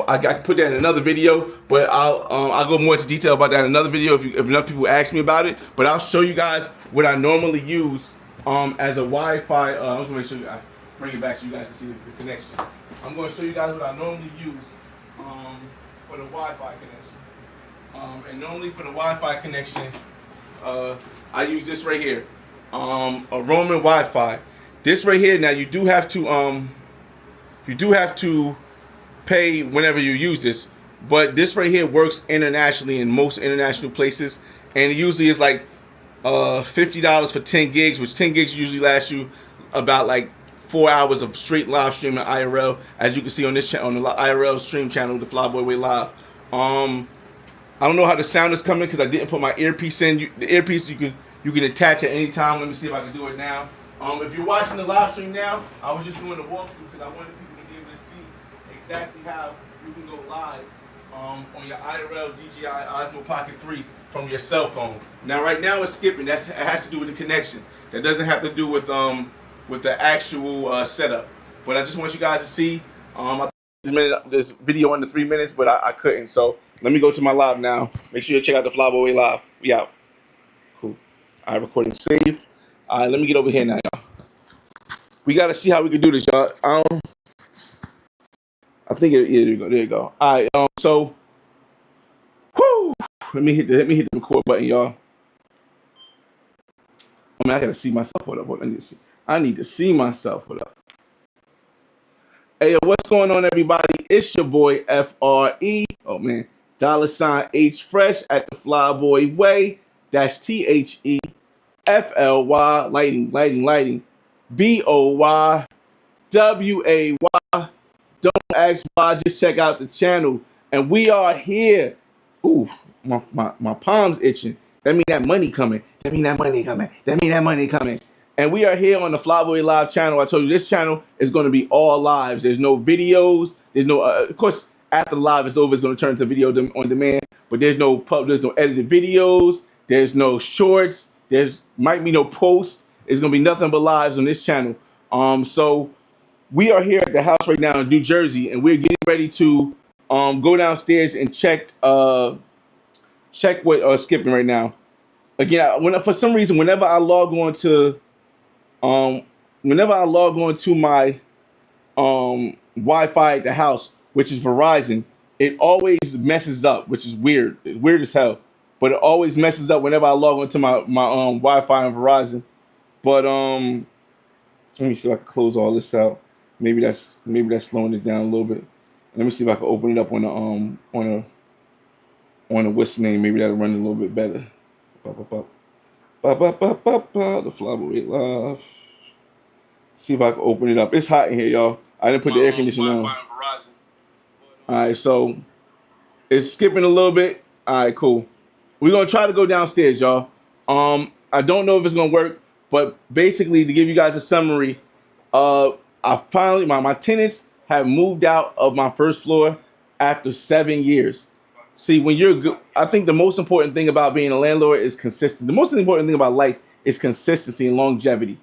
I can put that in another video, but I'll go more into detail about that in another video if enough people ask me about it. But I'll show you guys what I normally use as a Wi-Fi. I'm just gonna make sure I bring it back so you guys can see the connection. I'm going to show you guys what I normally use for the Wi-Fi connection. And normally for the Wi-Fi connection, I use this right here, a Roman Wi-Fi. This right here. Now you do have to pay whenever you use this, but this right here works internationally in most international places, and it usually is like $50 for 10 gigs, which 10 gigs usually lasts you about like 4 hours of straight live streaming IRL, as you can see on this channel, on the IRL stream channel, the Flyboy Way Live. I don't know how the sound is coming because I didn't put my earpiece in. The earpiece you can attach at any time. Let me see if I can do it now. If you're watching the live stream now, I was just doing a walkthrough because I wanted people to be able to see exactly how you can go live on your IRL DJI Osmo Pocket 3 from your cell phone. Now, right now it's skipping. It has to do with the connection. That doesn't have to do with the actual setup. But I just want you guys to see. I this video under 3 minutes, but I couldn't. So let me go to my live now. Make sure you check out the Flyboy Way Live. We out. Cool. All right, recording saved. All right, let me get over here now, y'all. We got to see how we can do this, y'all. I think there you go. There you go. All right. So, whoo. Let me hit the record button, y'all. Oh man, I gotta see myself. Hold up. I need to see myself. Hold up. Hey, what's going on, everybody? It's your boy FRE. Oh man, $H Fresh at the Flyboy Way. That's THEFLY. Lighting. BOY WAY. Don't ask why. Just check out the channel, and we are here. Ooh, my palms itching. That mean that money coming. And we are here on the Flyboy Live channel. I told you this channel is going to be all lives. There's no videos. There's no, of course, after the live is over, it's going to turn to video on demand. But there's no edited videos. There's no shorts. Might be no posts. It's going to be nothing but lives on this channel. So we are here at the house right now in New Jersey, and we're getting ready to go downstairs and check what skipping right now. Again, for some reason, whenever I log on to my Wi-Fi at the house, which is Verizon, it always messes up, which is weird. It's weird as hell, but it always messes up whenever I log onto my Wi-Fi on Verizon. But let me see if I can close all this out. Maybe that's slowing it down a little bit. Let me see if I can open it up on a what's the name. Maybe that'll run a little bit better. The Flyboy Live. See if I can open it up. It's hot in here, y'all. I didn't put the air conditioner on. Alright, so it's skipping a little bit. Alright, cool. We're gonna try to go downstairs, y'all. I don't know if it's gonna work, but basically to give you guys a summary, I finally my tenants have moved out of my first floor after 7 years. See, when you're good, I think the most important thing about being a landlord is consistency. The most important thing about life is consistency and longevity.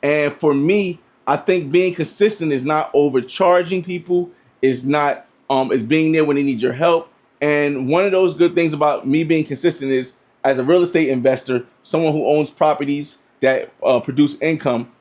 And for me, I think being consistent is not overcharging people, is being there when they need your help. And one of those good things about me being consistent is, as a real estate investor, someone who owns properties that produce income,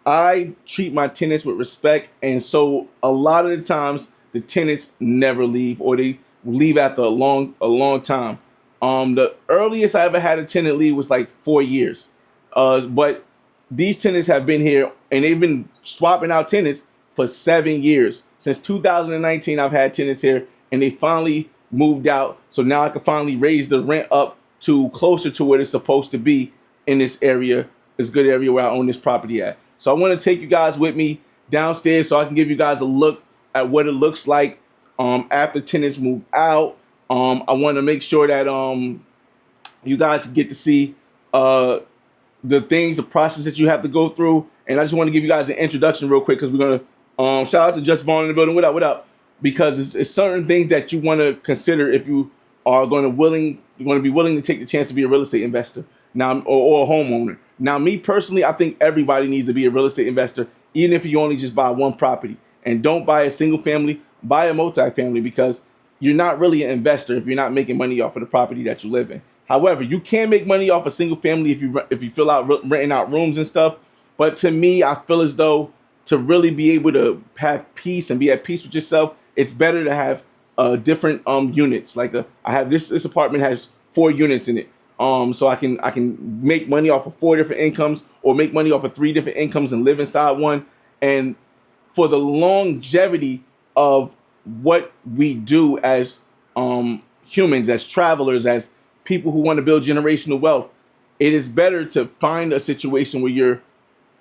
I treat my tenants with respect. And so a lot of the times the tenants never leave, or they leave after a long time. The earliest I ever had a tenant leave was like 4 years. But these tenants have been here, and they've been swapping out tenants for 7 years. Since 2019, I've had tenants here, and they finally moved out. So now I can finally raise the rent up to closer to what it's supposed to be in this area, this good area where I own this property at. So I want to take you guys with me downstairs so I can give you guys a look at what it looks like after tenants move out. I want to make sure that you guys get to see the process that you have to go through. And I just want to give you guys an introduction real quick, because we're going to shout out to Just Vaughn in the building. What up? Because it's certain things that you want to consider if you are going to be willing to take the chance to be a real estate investor now, or a homeowner. Now, me personally, I think everybody needs to be a real estate investor, even if you only just buy one property. And don't buy a single family buy a multifamily because you're not really an investor if you're not making money off of the property that you live in. However, you can make money off a single family if you fill out renting out rooms and stuff. But to me, I feel as though to really be able to have peace and be at peace with yourself, it's better to have different units. Like I have this apartment has 4 units in it. So I can make money off of 4 different incomes or make money off of 3 different incomes and live inside one. And for the longevity of what we do as humans, as travelers, as people who want to build generational wealth, it is better to find a situation where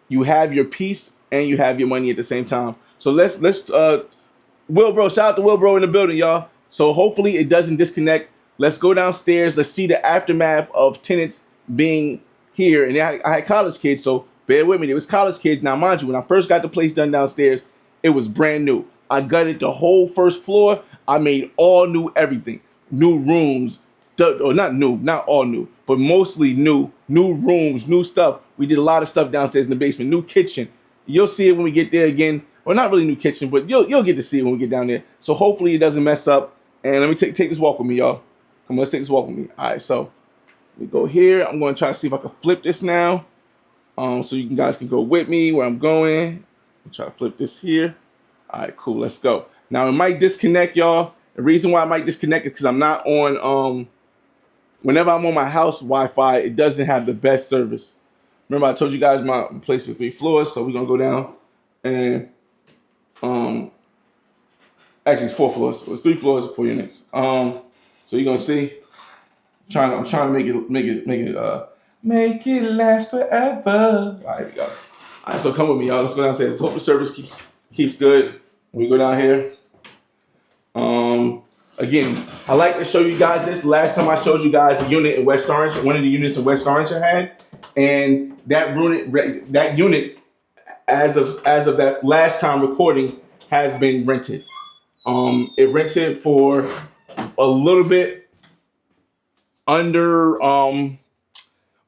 you have your peace and you have your money at the same time. So let's Will Bro, shout out to Will Bro in the building, y'all. So hopefully it doesn't disconnect. Let's go downstairs. Let's see the aftermath of tenants being here. And I had college kids, so bear with me. It was college kids. Now, mind you, when I first got the place done downstairs, it was brand new. I gutted the whole first floor. I made all new everything. New rooms, or not new, not all new, but mostly new rooms, new stuff. We did a lot of stuff downstairs in the basement. New kitchen. You'll see it when we get there again. Well, not really new kitchen, but you'll get to see it when we get down there. So hopefully it doesn't mess up. And let me take this walk with me, y'all. Come on, let's take this walk with me. All right, so we go here. I'm going to try to see if I can flip this now, so you guys can go with me where I'm going. I'll try to flip this here. All right, cool. Let's go. Now it might disconnect, y'all. The reason why it might disconnect is because I'm not on. Whenever I'm on my house Wi-Fi, it doesn't have the best service. Remember, I told you guys my place is 3 floors, so we're gonna go down and actually it's 4 floors. So it's 3 floors, 4 units. So you're gonna see. I'm trying to make it last forever. All right, here we go. All right, so come with me, y'all. Let's go downstairs. Hope the service keeps good. When we go down here. Again, I like to show you guys this. Last time I showed you guys the unit in West Orange, one of the units in West Orange I had, and that unit, as of that last time recording, has been rented. It rented for a little bit under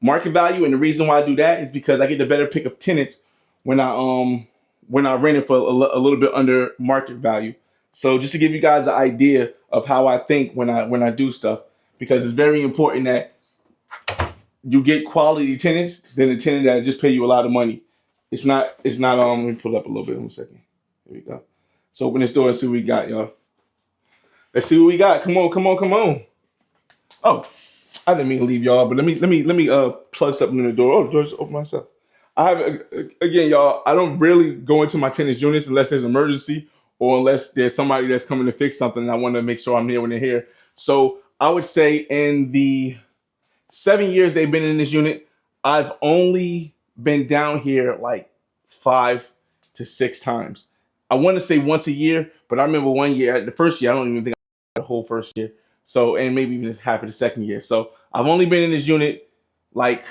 market value, and the reason why I do that is because I get the better pick of tenants when I rent it for a little bit under market value. So just to give you guys an idea of how I think when I do stuff, because it's very important that you get quality tenants than a tenant that just pay you a lot of money. It's not let me pull up a little bit in a second. Here we go. Let's open this door and see what we got, y'all. Let's see what we got. Come on. Oh, I didn't mean to leave y'all, but let me plug something in the door. Oh, the door's open myself. Again, y'all, I don't really go into my tenants' units unless there's an emergency or unless there's somebody that's coming to fix something and I want to make sure I'm here when they're here. So I would say in the 7 years they've been in this unit, I've only been down here like 5 to 6 times. I want to say once a year, but I remember one year, the first year, I don't even think I the whole first year. So, and maybe even half of the second year. So I've only been in this unit like,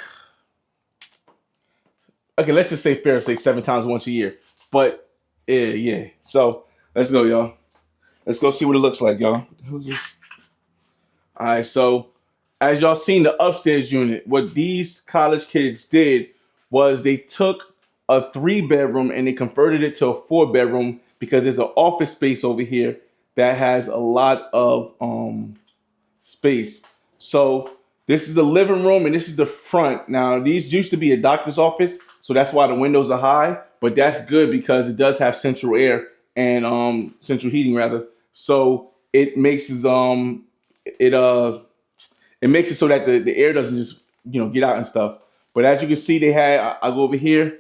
okay, let's just say fair, say 7 times once a year. But yeah. So let's go, y'all. Let's go see what it looks like, y'all. Who's this? All right, so as y'all seen the upstairs unit, what these college kids did was they took a 3-bedroom and they converted it to a 4-bedroom because there's an office space over here that has a lot of space. So this is the living room and this is the front. Now these used to be a doctor's office, so that's why the windows are high, but that's good because it does have central air and central heating rather. So it makes it makes it so that the air doesn't just get out and stuff. But as you can see, they had I go over here.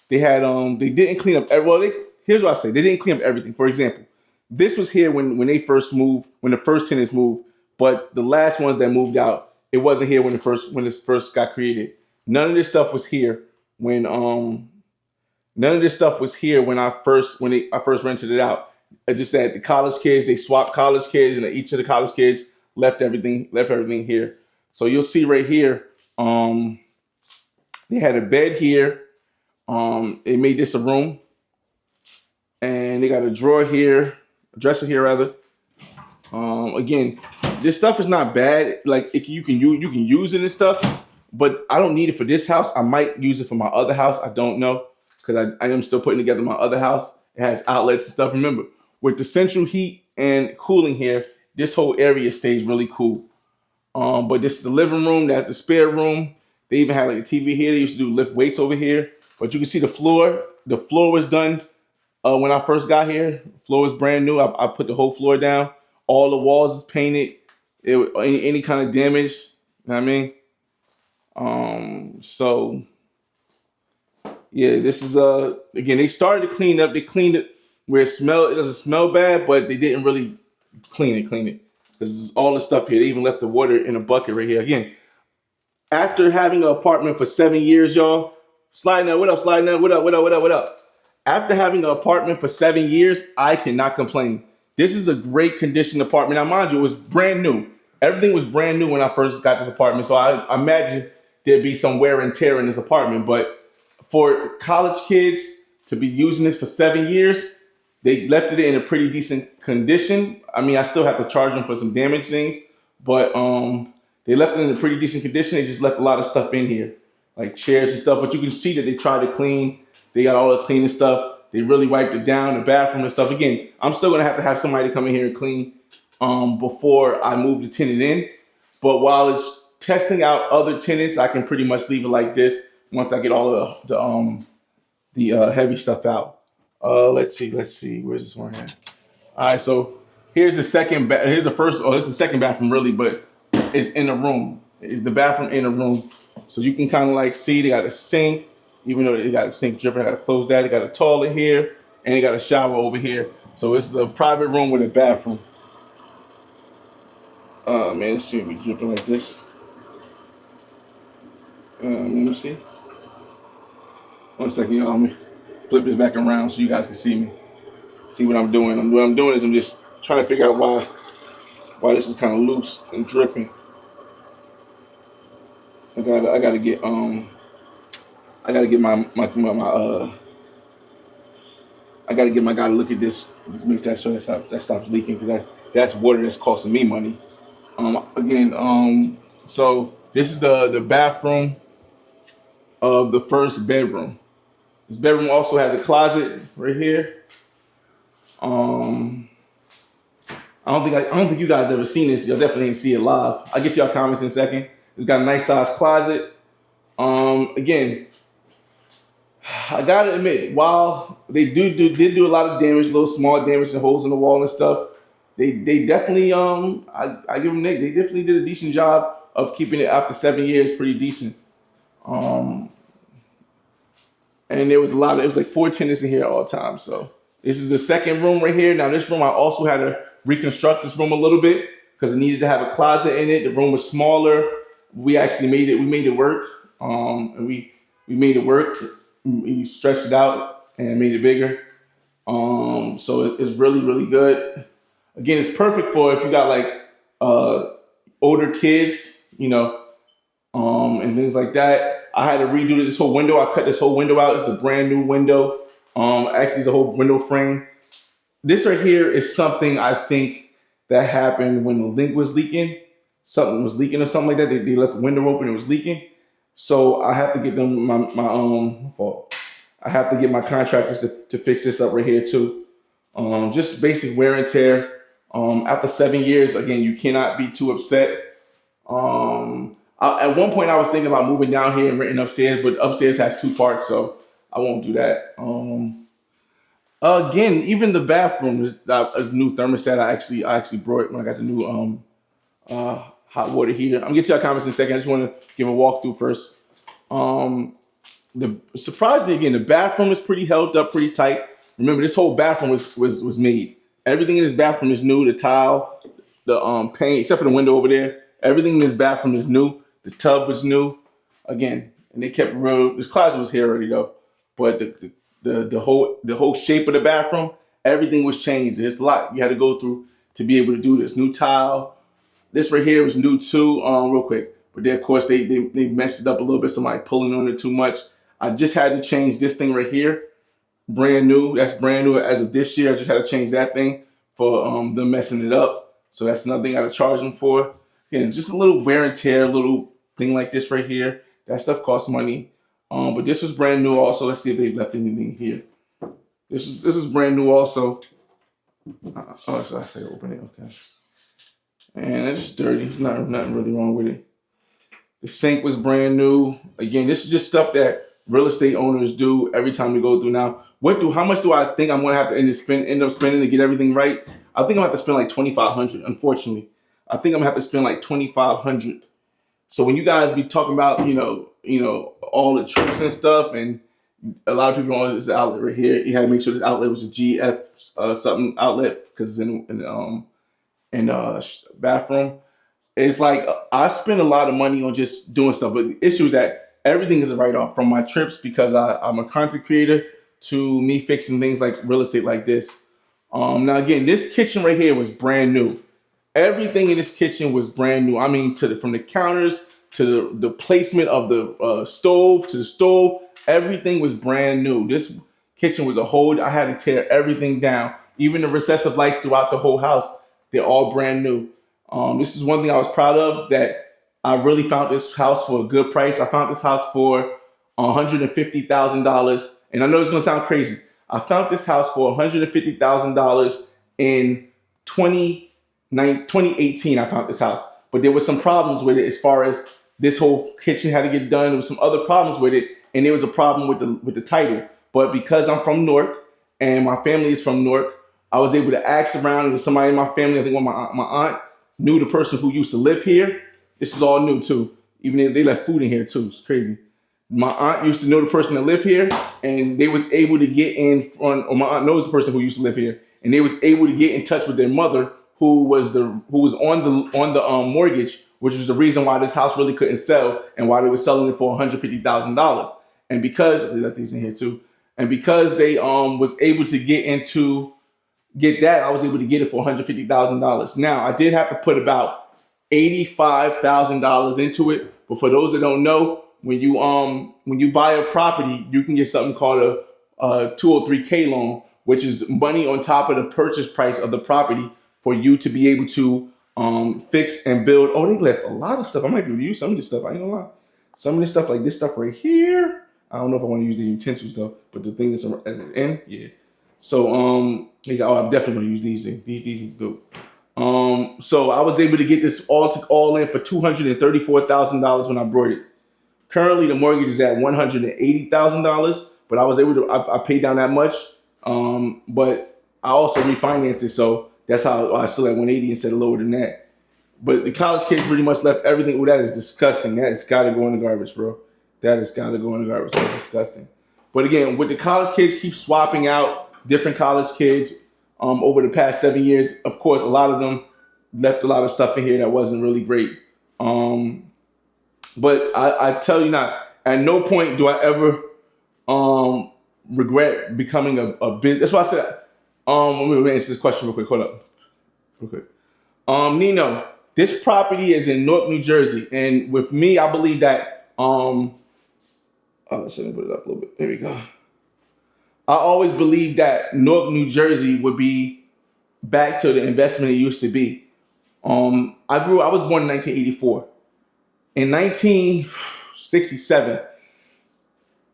They had they didn't clean up. Here's what I say: they didn't clean up everything. For example, this was here when they first moved, when the first tenants moved. But the last ones that moved out, it wasn't here when this first got created. None of this stuff was here when I first rented it out. It's just that the college kids, they swapped college kids, and each of the college kids left everything here. So you'll see right here, they had a bed here. They made this a room, and they got a drawer here, a dresser here rather. Again, this stuff is not bad. Like you can use it and stuff, but I don't need it for this house. I might use it for my other house. I don't know because I am still putting together my other house. It has outlets and stuff. Remember, with the central heat and cooling here, this whole area stays really cool. But this is the living room. That's the spare room. They even had like a TV here. They used to do lift weights over here. But you can see the floor. The floor was done when I first got here. The floor was brand new. I put the whole floor down. All the walls is painted. Any kind of damage. You know what I mean? So yeah, this is again, they started to clean up. They cleaned it where it doesn't smell bad, but they didn't really clean it. This is all the stuff here. They even left the water in a bucket right here. Again, after having an apartment for 7 years, y'all, sliding up, what up, sliding up, what up, what up, what up, what up. After having an apartment for 7 years, I cannot complain. This is a great condition apartment. Now, mind you, it was brand new. Everything was brand new when I first got this apartment. So I imagine there'd be some wear and tear in this apartment. But for college kids to be using this for 7 years, they left it in a pretty decent condition. I mean, I still have to charge them for some damaged things, but they left it in a pretty decent condition. They just left a lot of stuff in here, like chairs and stuff. But you can see that they tried to clean. They got all the cleaning stuff. They really wiped it down, the bathroom and stuff. Again, I'm still gonna have somebody come in here and clean before I move the tenant in. But while it's testing out other tenants, I can pretty much leave it like this once I get all of the heavy stuff out. Let's see. Where's this one at? All right, so here's the second. Here's the first. Oh, this is the second bathroom, really, but it's in a room. It's the bathroom in a room, so you can kind of like see they got a sink. Even though they got a sink dripping, I got to close that. They got a toilet here, and they got a shower over here. So this is a private room with a bathroom. Oh man, this shouldn't be dripping like this. Let me see. 1 second, y'all. Let me flip this back around so you guys can see me. See what I'm doing. What I'm doing is I'm just trying to figure out why this is kind of loose and dripping. I gotta get I gotta get my I gotta get my guy to look at this. Just make that sure that stops leaking, because that's water that's costing me money. So this is the bathroom of the first bedroom. This bedroom also has a closet right here. I don't think you guys ever seen this. Y'all definitely didn't see it live. I'll get y'all comments in a second. It's got a nice size closet. Again, I gotta admit, while they did do a lot of damage, little small damage and holes in the wall and stuff, they definitely I give them they definitely did a decent job of keeping it after 7 years pretty decent. And there was it was like 4 tenants in here all the time. So this is the second room right here. Now this room I also had to reconstruct this room a little bit because it needed to have a closet in it. The room was smaller. We actually made it work. And we made it work. We stretched it out and made it bigger. So it's really, really good. Again, it's perfect for if you got like older kids, and things like that. I had to redo this whole window. I cut this whole window out. It's a brand new window. Actually, it's a whole window frame. This right here is something I think that happened when the link was leaking. Something was leaking or something like that. They left the window open. It was leaking. So I have to get them my fault. I have to get my contractors to fix this up right here too. Just basic wear and tear. After 7 years, again, you cannot be too upset. At one point, I was thinking about moving down here and renting upstairs, but upstairs has 2 parts, so I won't do that. Again, even the bathroom is a new thermostat. I actually brought it when I got the new hot water heater. I'm gonna get to your comments in a second. I just want to give a walkthrough first. Surprisingly, again, the bathroom is pretty held up, pretty tight. Remember, this whole bathroom was made. Everything in this bathroom is new. The tile, the paint, except for the window over there. Everything in this bathroom is new. The tub was new. Again, and they kept real. This closet was here already though, but the whole shape of the bathroom, everything was changed. There's a lot you had to go through to be able to do this. New tile. This right here was new too. Real quick, but then of course they messed it up a little bit. Somebody pulling on it too much. I just had to change this thing right here. Brand new. That's brand new as of this year. I just had to change that thing for them messing it up. So that's another thing I had to charge them for. Again, just a little wear and tear, little thing like this right here. That stuff costs money. But this was brand new also. Let's see if they left anything here. This is brand new also. Oh, so I say open it. Okay. And it's just dirty. It's nothing really wrong with it. The sink was brand new. Again, this is just stuff that real estate owners do every time we go through. Now, how much do I think I'm gonna have to end up spending to get everything right? I think I'm gonna have to spend like 2,500. Unfortunately, I think I'm gonna have to spend like 2,500. So when you guys be talking about all the trips and stuff, and a lot of people on this outlet right here, you had to make sure this outlet was a GF something outlet because it's in bathroom. It's like I spend a lot of money on just doing stuff, but the issue is that everything is a write off from my trips because I'm a content creator to me fixing things like real estate like this. Now again, this kitchen right here was brand new. Everything in this kitchen was brand new. I mean, from the counters to the placement of the stove to the stove, everything was brand new. This kitchen was a whole. I had to tear everything down. Even the recessive lights throughout the whole house, they're all brand new. This is one thing I was proud of, that I really found this house for a good price. I found this house for $150,000, and I know it's gonna sound crazy. I found this house for $150,000 in 2018. I found this house, but there was some problems with it as far as this whole kitchen had to get done. There was some other problems with it, and there was a problem with the title. But because I'm from Newark and my family is from Newark, I was able to ask around, and somebody in my family, I think my aunt knew the person who used to live here. This is all new too. Even if they left food in here too. It's crazy. My aunt used to know the person that lived here, and they was able to get in front. Or my aunt knows the person who used to live here, and they was able to get in touch with their mother, who was on the mortgage, which was the reason why this house really couldn't sell and why they were selling it for $150,000. And because they left these in here too, and because they was able to get that, I was able to get it for $150,000. Now I did have to put about $85,000 into it, but for those that don't know, when you buy a property, you can get something called a 203K loan, which is money on top of the purchase price of the property for you to be able to fix and build. Oh, they left a lot of stuff. I might be able to use some of this stuff. I ain't gonna lie. Some of this stuff, like this stuff right here, I don't know if I want to use the utensils though, but the thing that's at the end, yeah. So I'm definitely gonna use these things. These good. So I was able to get this all in for $234,000 when I brought it. Currently, the mortgage is at $180,000, but I was able to I paid down that much. But I also refinanced it, so that's how I still at 180 instead of lower than that. But the college kids pretty much left everything. Oh, that is disgusting. That has got to go in the garbage, bro. That has got to go in the garbage. That's disgusting. But again, with the college kids keep swapping out different college kids over the past 7 years. Of course, a lot of them left a lot of stuff in here that wasn't really great. But I tell you not, at no point do I ever regret becoming a bit. That's why I said, let me answer this question real quick. Hold up. Real quick. Nino, this property is in Newark, New Jersey. And with me, I believe that, let's see, let me put it up a little bit. There we go. I always believed that Newark, New Jersey would be back to the investment it used to be. I was born in 1984. In 1967,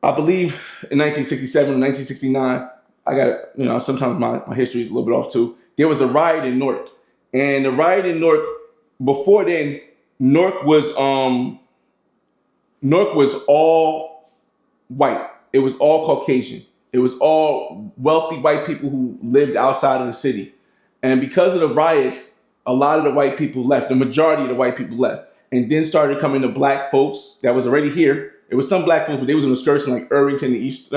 I believe in 1967, 1969, I got, sometimes my history is a little bit off too. There was a riot in Newark. And the riot in Newark, before then, Newark was all white. It was all Caucasian. It was all wealthy white people who lived outside of the city. And because of the riots, a lot of the white people left. The majority of the white people left. And then started coming the black folks that was already here. It was some black folks, but they was in the skirts in like Irvington and East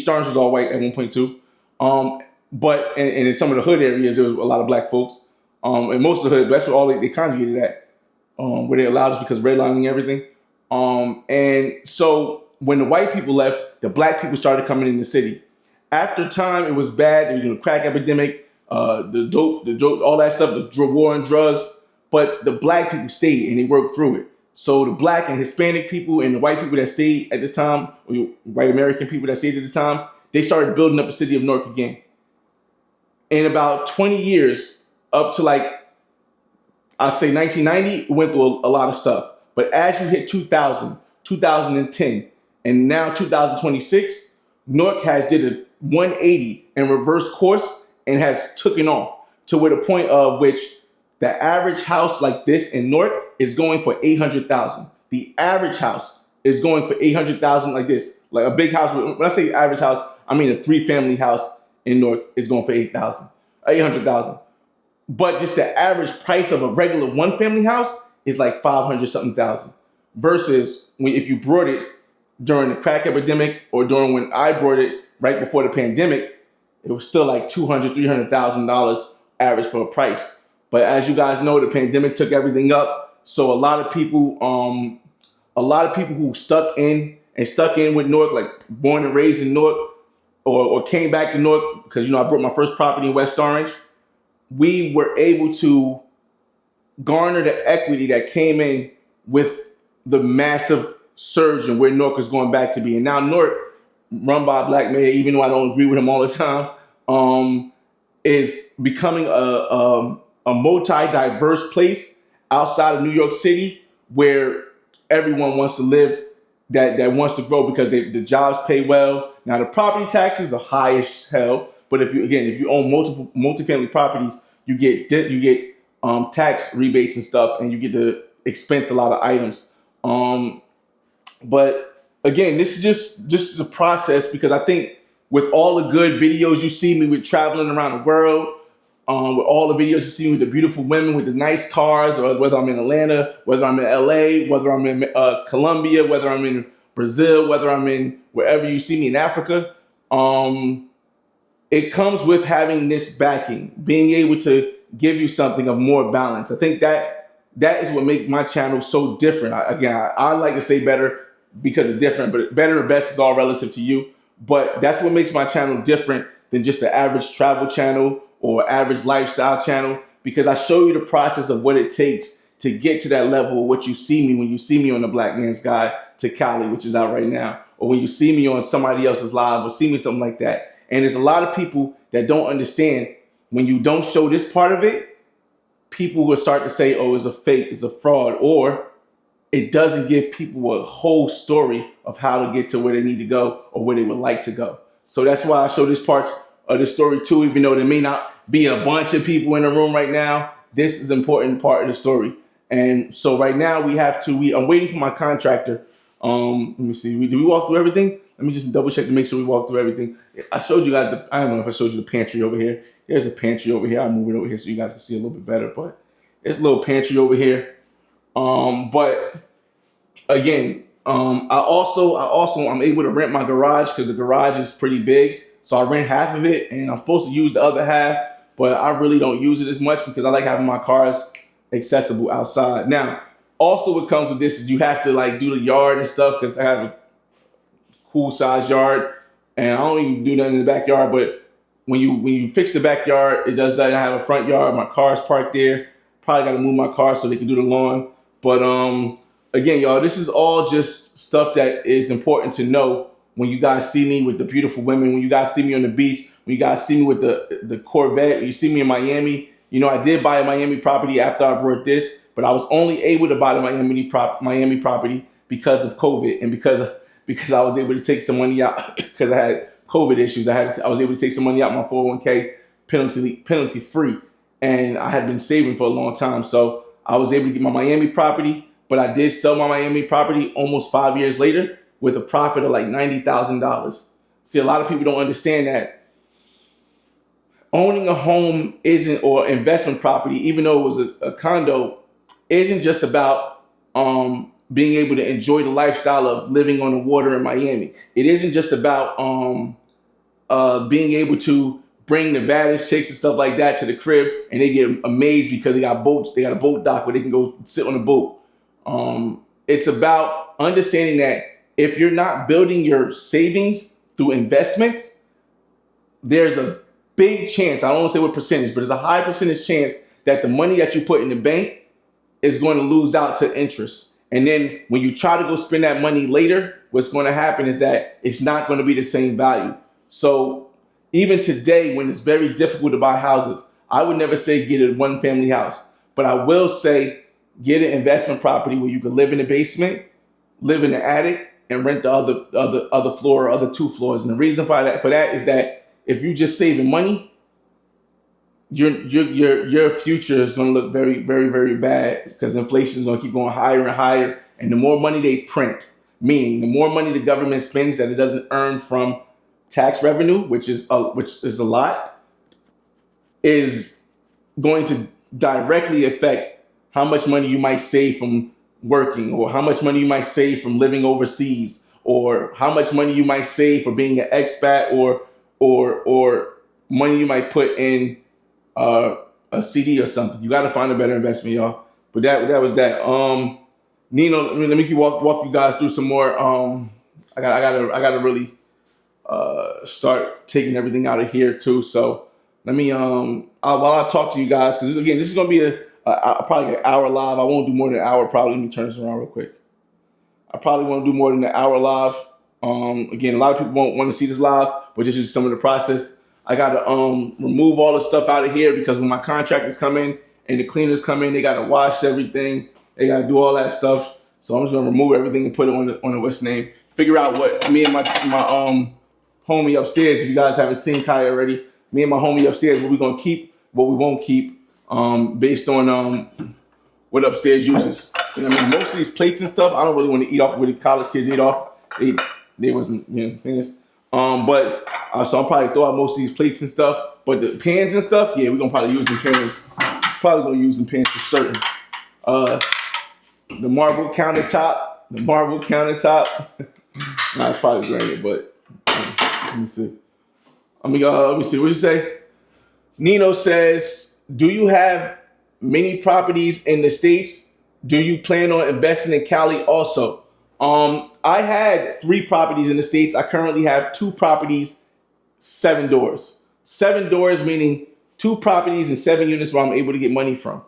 Orange was all white at one point too. But in some of the hood areas, there was a lot of black folks. And most of the hood, that's what all they conjugated at, where they allowed us because redlining and everything. And so when the white people left, the black people started coming in the city. After time, it was bad. There was a crack epidemic, the dope, all that stuff, the war on drugs. But the black people stayed and they worked through it. So the black and Hispanic people and the white people that stayed at this time, or white American people that stayed at the time, they started building up the city of Newark again. In about 20 years, up to like, I'd say 1990, it went through a lot of stuff. But as you hit 2000, 2010, and now 2026, Newark has did a 180 and reverse course, and has taken off to where the point of which the average house like this in Newark is going for 800,000. The average house is going for 800,000 like this. Like a big house. When I say average house, I mean a 3-family house in Newark is going for 800,000. But just the average price of a regular 1-family house is like 500 something thousand. Versus if you brought it during the crack epidemic or during when I brought it right before the pandemic, it was still like $200,000, $300,000 average for a price. But as you guys know, the pandemic took everything up. So a lot of people who stuck in with Newark, like born and raised in Newark, or came back to Newark because I brought my first property in West Orange. We were able to garner the equity that came in with the massive surge in where Newark is going back to be. And now Newark, run by a black mayor, even though I don't agree with him all the time, is becoming a multi-diverse place outside of New York City where everyone wants to live, that wants to grow because the jobs pay well. Now the property taxes are high as hell, but if you own multifamily properties, you get tax rebates and stuff, and you get to expense a lot of items. But again, this is just a process because I think with all the good videos you see me with traveling around the world, with all the videos you see me with the beautiful women with the nice cars, or whether I'm in Atlanta, whether I'm in LA, whether I'm in Colombia, whether I'm in Brazil, whether I'm in wherever you see me in Africa, it comes with having this backing, being able to give you something of more balance. I think that is what makes my channel so different. I like to say better because it's different, but better or best is all relative to you. But that's what makes my channel different than just the average travel channel or average lifestyle channel, because I show you the process of what it takes to get to that level of what you see me when you see me on the Black Man's Guide to Cali, which is out right now, or when you see me on somebody else's live or see me something like that. And there's a lot of people that don't understand when you don't show this part of it, people will start to say, oh, it's a fake, it's a fraud, or it doesn't give people a whole story of how to get to where they need to go or where they would like to go. So that's why I show this parts of the story too, even though there may not be a bunch of people in the room right now. This is an important part of the story. And so right now I'm waiting for my contractor. Let me see, did we walk through everything? Let me just double check to make sure we walk through everything. I showed you guys I don't know if I showed you the pantry over here. There's a pantry over here. I'll move it over here so you guys can see a little bit better, but there's a little pantry over here. But again, I'm able to rent my garage because the garage is pretty big. So I rent half of it and I'm supposed to use the other half, but I really don't use it as much because I like having my cars accessible outside. Now, also what comes with this is you have to like do the yard and stuff because I have a cool size yard and I don't even do that in the backyard, but when you fix the backyard, it does that. I have a front yard, my car's parked there. Probably got to move my car so they can do the lawn. But again, y'all, this is all just stuff that is important to know when you guys see me with the beautiful women, when you guys see me on the beach, when you guys see me with the Corvette, when you see me in Miami. I did buy a Miami property after I brought this, but I was only able to buy the Miami property because of COVID and because I was able to take some money out because I had COVID issues. I was able to take some money out my 401k penalty free, and I had been saving for a long time. So I was able to get my Miami property, but I did sell my Miami property almost 5 years later with a profit of like $90,000. See, a lot of people don't understand that owning a home or investment property, even though it was a condo, isn't just about being able to enjoy the lifestyle of living on the water in Miami. It isn't just about being able to bring the baddest chicks and stuff like that to the crib and they get amazed because they got boats. They got a boat dock where they can go sit on the boat. It's about understanding that if you're not building your savings through investments, there's a big chance, I don't want to say what percentage, but there's a high percentage chance that the money that you put in the bank is going to lose out to interest. And then when you try to go spend that money later, what's going to happen is that it's not going to be the same value. So even today, when it's very difficult to buy houses, I would never say get a one-family house, but I will say get an investment property where you can live in the basement, live in the attic, and rent the other floor or other 2 floors. And the reason for that is that if you're just saving money, your future is going to look very, very, very bad because inflation is going to keep going higher and higher. And the more money they print, meaning the more money the government spends that it doesn't earn from tax revenue, which is a lot, is going to directly affect how much money you might save from working, or how much money you might save from living overseas, or how much money you might save for being an expat, or money you might put in a CD or something. You got to find a better investment, y'all. But that was that. Nino, let me keep walk you guys through some more. I gotta really start taking everything out of here too. So let me while I talk to you guys, because this is gonna be a probably an hour live. I won't do more than an hour. Probably. Let me turn this around real quick. I probably won't do more than an hour live. Again, a lot of people won't want to see this live, but this is some of the process. I gotta remove all the stuff out of here because when my contractors come in and the cleaners come in, they gotta wash everything. They gotta do all that stuff. So I'm just gonna remove everything and put it on the what's name. Figure out what me and my homie upstairs. If you guys haven't seen Kai already, me and my homie upstairs, what we gonna keep, what we won't keep, based on what upstairs uses. You know what I mean? Most of these plates and stuff, I don't really want to eat off what the college kids eat off. They wasn't, things. But so I'll probably throw out most of these plates and stuff. But the pans and stuff, yeah, we're gonna probably use them pans. Probably gonna use them pans for certain. The marble countertop. Nah, it's probably granite, but let me see. Let me see. What you say? Nino says, "Do you have many properties in the States? Do you plan on investing in Cali also?" I had 3 properties in the States. I currently have 2 properties, 7 doors. 7 doors meaning 2 properties and 7 units where I'm able to get money from.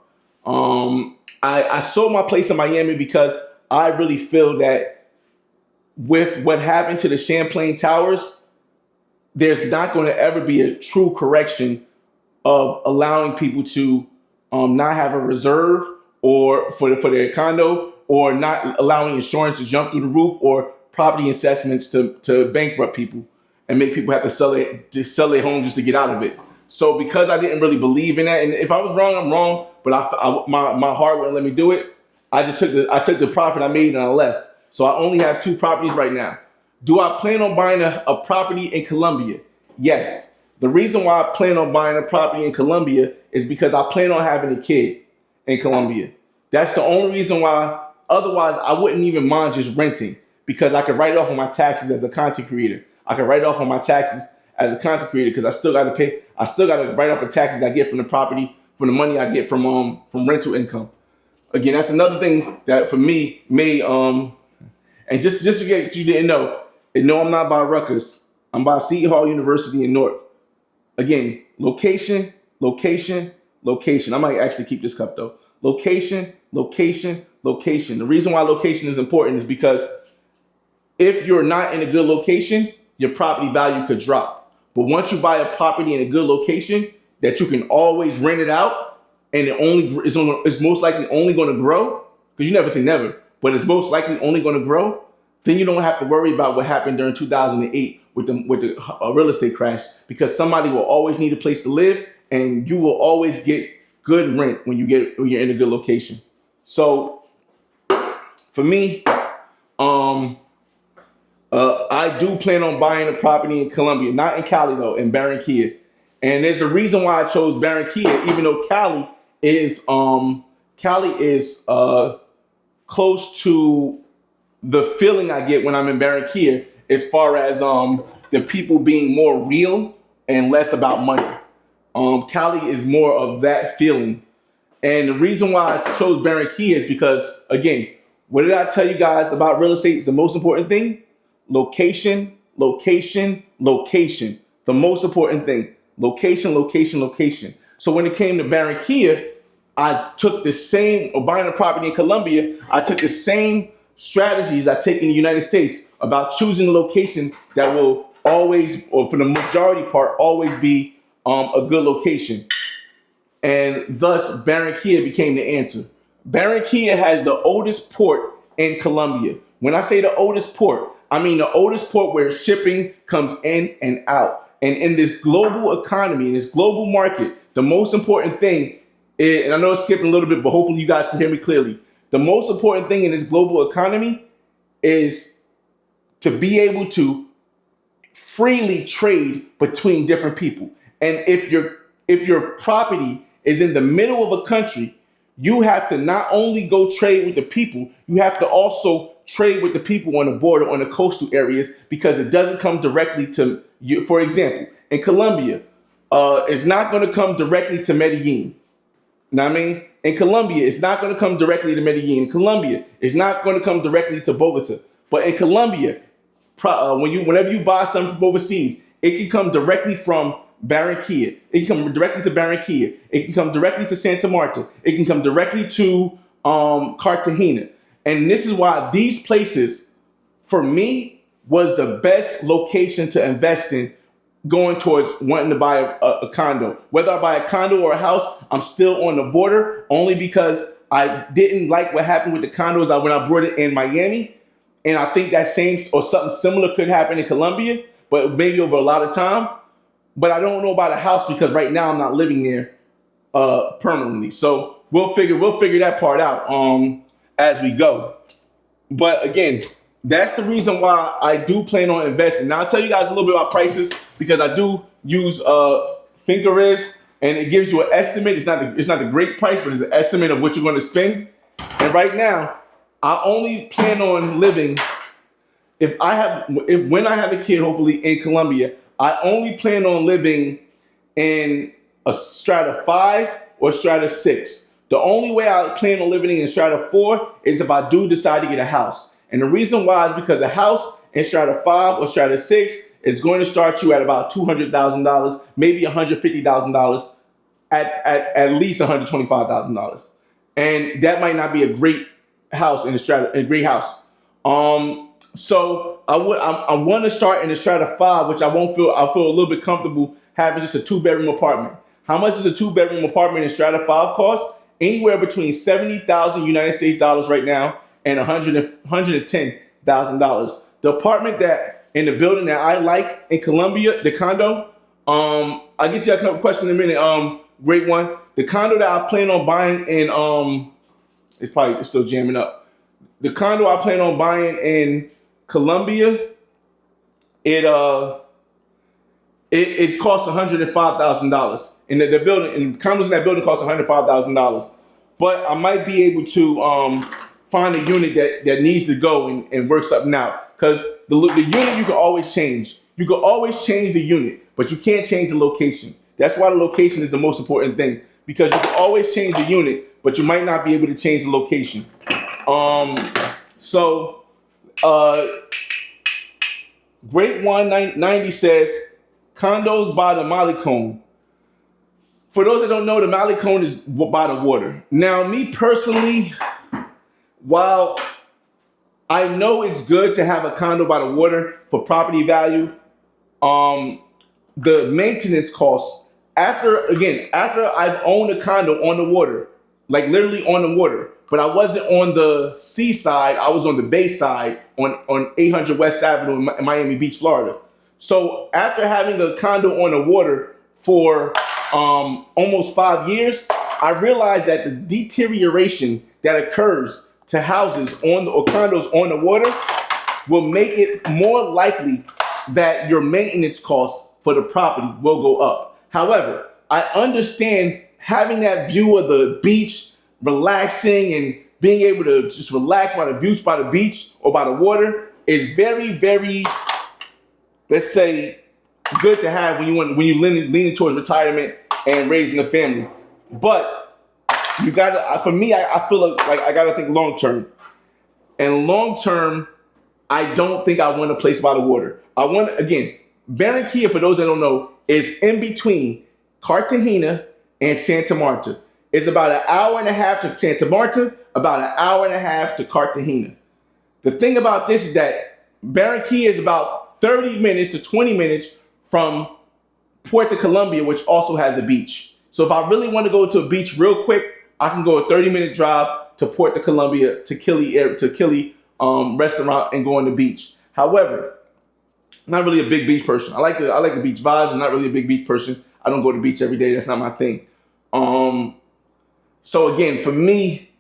I sold my place in Miami because I really feel that with what happened to the Champlain Towers, there's not going to ever be a true correction of allowing people to not have a reserve or for their condo, or not allowing insurance to jump through the roof, or property assessments to bankrupt people and make people have to sell their homes just to get out of it. So because I didn't really believe in that, and if I was wrong, I'm wrong, but my heart wouldn't let me do it. I took the profit I made and I left. So I only have 2 properties right now. Do I plan on buying a property in Colombia? Yes. The reason why I plan on buying a property in Colombia is because I plan on having a kid in Colombia. That's the only reason why. Otherwise, I wouldn't even mind just renting, because I could write off on my taxes as a content creator. I could write off on my taxes as a content creator because I still got to pay. I still got to write off the taxes I get from the property, from the money I get from rental income. Again, that's another thing that for me may and just to get you didn't know, and no, I'm not by Rutgers. I'm by Seton Hall University in Newark. Again, location. I might actually keep this cup though. Location. The reason why location is important is because if you're not in a good location, your property value could drop. But once you buy a property in a good location that you can always rent it out, and it's most likely only going to grow, because you never say never, but it's most likely only going to grow, then you don't have to worry about what happened during 2008 with the real estate crash, because somebody will always need a place to live, and you will always get good rent when you're in a good location. So for me, I do plan on buying a property in Colombia, not in Cali though, in Barranquilla. And there's a reason why I chose Barranquilla, even though Cali is close to the feeling I get when I'm in Barranquilla, as far as the people being more real and less about money. Cali is more of that feeling. And the reason why I chose Barranquilla is because, again, what did I tell you guys about real estate is the most important thing? Location. The most important thing. Location. So when it came to Barranquilla, I took the same, or buying a property in Colombia, I took the same strategies I take in the United States about choosing a location that will always, or for the majority part, always be a good location. And thus Barranquilla became the answer. Barranquilla has the oldest port in Colombia. When I say the oldest port, I mean the oldest port where shipping comes in and out. And in this global economy, in this global market, the most important thing is, and I know it's skipping a little bit, but hopefully you guys can hear me clearly. The most important thing in this global economy is to be able to freely trade between different people. And if your property is in the middle of a country, you have to not only go trade with the people, you have to also trade with the people on the border, on the coastal areas, because it doesn't come directly to you. For example, in Colombia, it's not going to come directly to Medellin. You know what I mean? In Colombia, it's not going to come directly to Medellin. In Colombia, it's not going to come directly to Bogota. But in Colombia, whenever you buy something from overseas, it can come directly from Barranquilla. It can come directly to Barranquilla. It can come directly to Santa Marta. It can come directly to Cartagena. And this is why these places, for me, was the best location to invest in going towards wanting to buy a condo. Whether I buy a condo or a house, I'm still on the border only because I didn't like what happened with the condos when I brought it in Miami. And I think that same or something similar could happen in Colombia, but maybe over a lot of time. But I don't know about a house because right now I'm not living there permanently. So we'll figure that part out as we go. But again, that's the reason why I do plan on investing. Now I'll tell you guys a little bit about prices because I do use Finkerist, and it gives you an estimate. It's not a great price, but it's an estimate of what you're going to spend. And right now, I only plan on living when I have a kid, hopefully in Colombia. I only plan on living in a strata 5 or strata 6. The only way I plan on living in strata 4 is if I do decide to get a house. And the reason why is because a house in strata 5 or strata 6 is going to start you at about $200,000, maybe $150,000, at least $125,000. And that might not be a great house in a great house. So I want to start in the strata 5, which I feel a little bit comfortable having just a 2-bedroom apartment. How much does a 2-bedroom apartment in strata 5 cost? Anywhere between $70,000 United States dollars right now and $110,000. The apartment that in the building that I like in Colombia, the condo, I'll get you a question in a minute. Great one. The condo that I plan on buying in it's still jamming up. The condo I plan on buying in Colombia, it costs $105,000. And the building, and condos in that building cost $105,000. But I might be able to find a unit that needs to go and work something out. Because the unit you can always change. You can always change the unit, but you can't change the location. That's why the location is the most important thing. Because you can always change the unit, but you might not be able to change the location. Great 190 says condos by the Malecón. For those that don't know, the Malecón is by the water. Now, me personally, while I know it's good to have a condo by the water for property value, the maintenance costs after I've owned a condo on the water, like literally on the water, but I wasn't on the seaside, I was on the bay side on 800 West Avenue in Miami Beach, Florida. So after having a condo on the water for almost 5 years, I realized that the deterioration that occurs to houses or condos on the water will make it more likely that your maintenance costs for the property will go up. However, I understand having that view of the beach, relaxing and being able to just relax by the views by the beach or by the water is very, very, let's say, good to have when you leaning towards retirement and raising a family. But you gotta, for me, I feel like I gotta think long term. And long term, I don't think I want a place by the water. I want, again, Barranquilla, for those that don't know, is in between Cartagena and Santa Marta. It's about an hour and a half to Santa Marta, about an hour and a half to Cartagena. The thing about this is that Barranquilla is about 30 minutes to 20 minutes from Puerto Colombia, which also has a beach. So if I really want to go to a beach real quick, I can go a 30-minute drive to Puerto Colombia, to Kili restaurant and go on the beach. However, I'm not really a big beach person. I like the beach vibes. I'm not really a big beach person. I don't go to the beach every day. That's not my thing. So again, for me,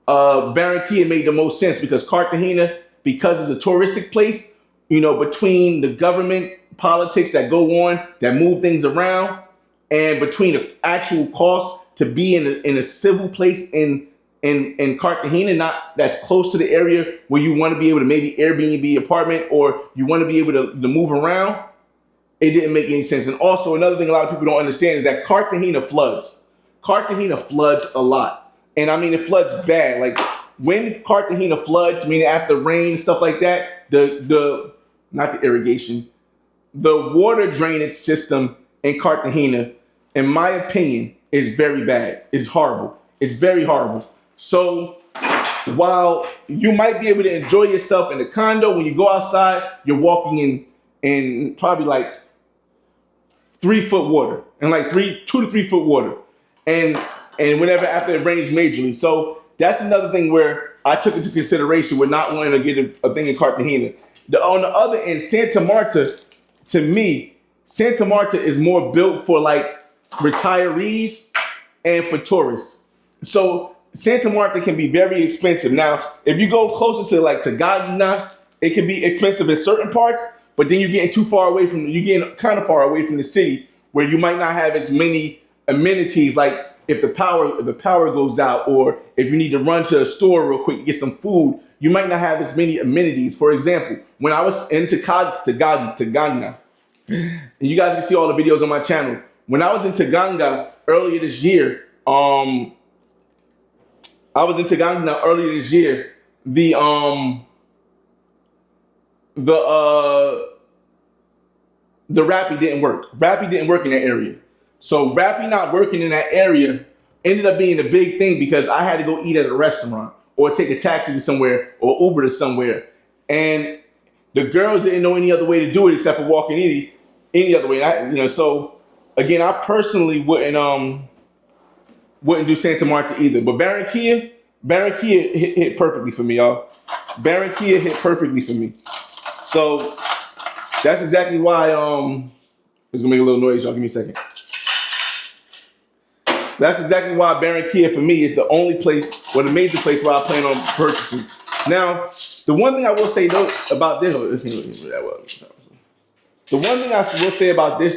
Barranquilla made the most sense because Cartagena, because it's a touristic place, between the government politics that go on, that move things around, and between the actual cost to be in a civil place in Cartagena, not that's close to the area where you want to be able to maybe Airbnb apartment or you want to be able to move around, it didn't make any sense. And also another thing a lot of people don't understand is that Cartagena floods. Cartagena floods a lot. And I mean, it floods bad. Like when Cartagena floods, meaning after rain, stuff like that, not the irrigation, the water drainage system in Cartagena, in my opinion, is very bad. It's horrible. It's very horrible. So while you might be able to enjoy yourself in the condo, when you go outside, you're walking in probably like 3 foot water and like 2 to 3 foot water. And whenever after it rains majorly. So that's another thing where I took into consideration with not wanting to get a thing in Cartagena. On the other end, Santa Marta, to me, Santa Marta is more built for like retirees and for tourists. So Santa Marta can be very expensive. Now, if you go closer to like Tagana, it can be expensive in certain parts, but then you're getting kind of far away from the city where you might not have as many amenities, like if the power goes out, or if you need to run to a store real quick to get some food, you might not have as many amenities. For example, when I was in Tagana, and you guys can see all the videos on my channel. When I was in Tagana earlier this year, the Rappi didn't work. Rappi didn't work in that area. So Rappi not working in that area ended up being a big thing because I had to go eat at a restaurant or take a taxi to somewhere or Uber to somewhere. And the girls didn't know any other way to do it except for walking any other way. So again, I personally wouldn't do Santa Marta either. But Barranquilla hit perfectly for me, y'all. Barranquilla hit perfectly for me. So that's exactly why it's gonna make a little noise, y'all. Give me a second. That's exactly why Barranquilla for me is the only place or the major place where I plan on purchasing. Now, the one thing I will say though about this,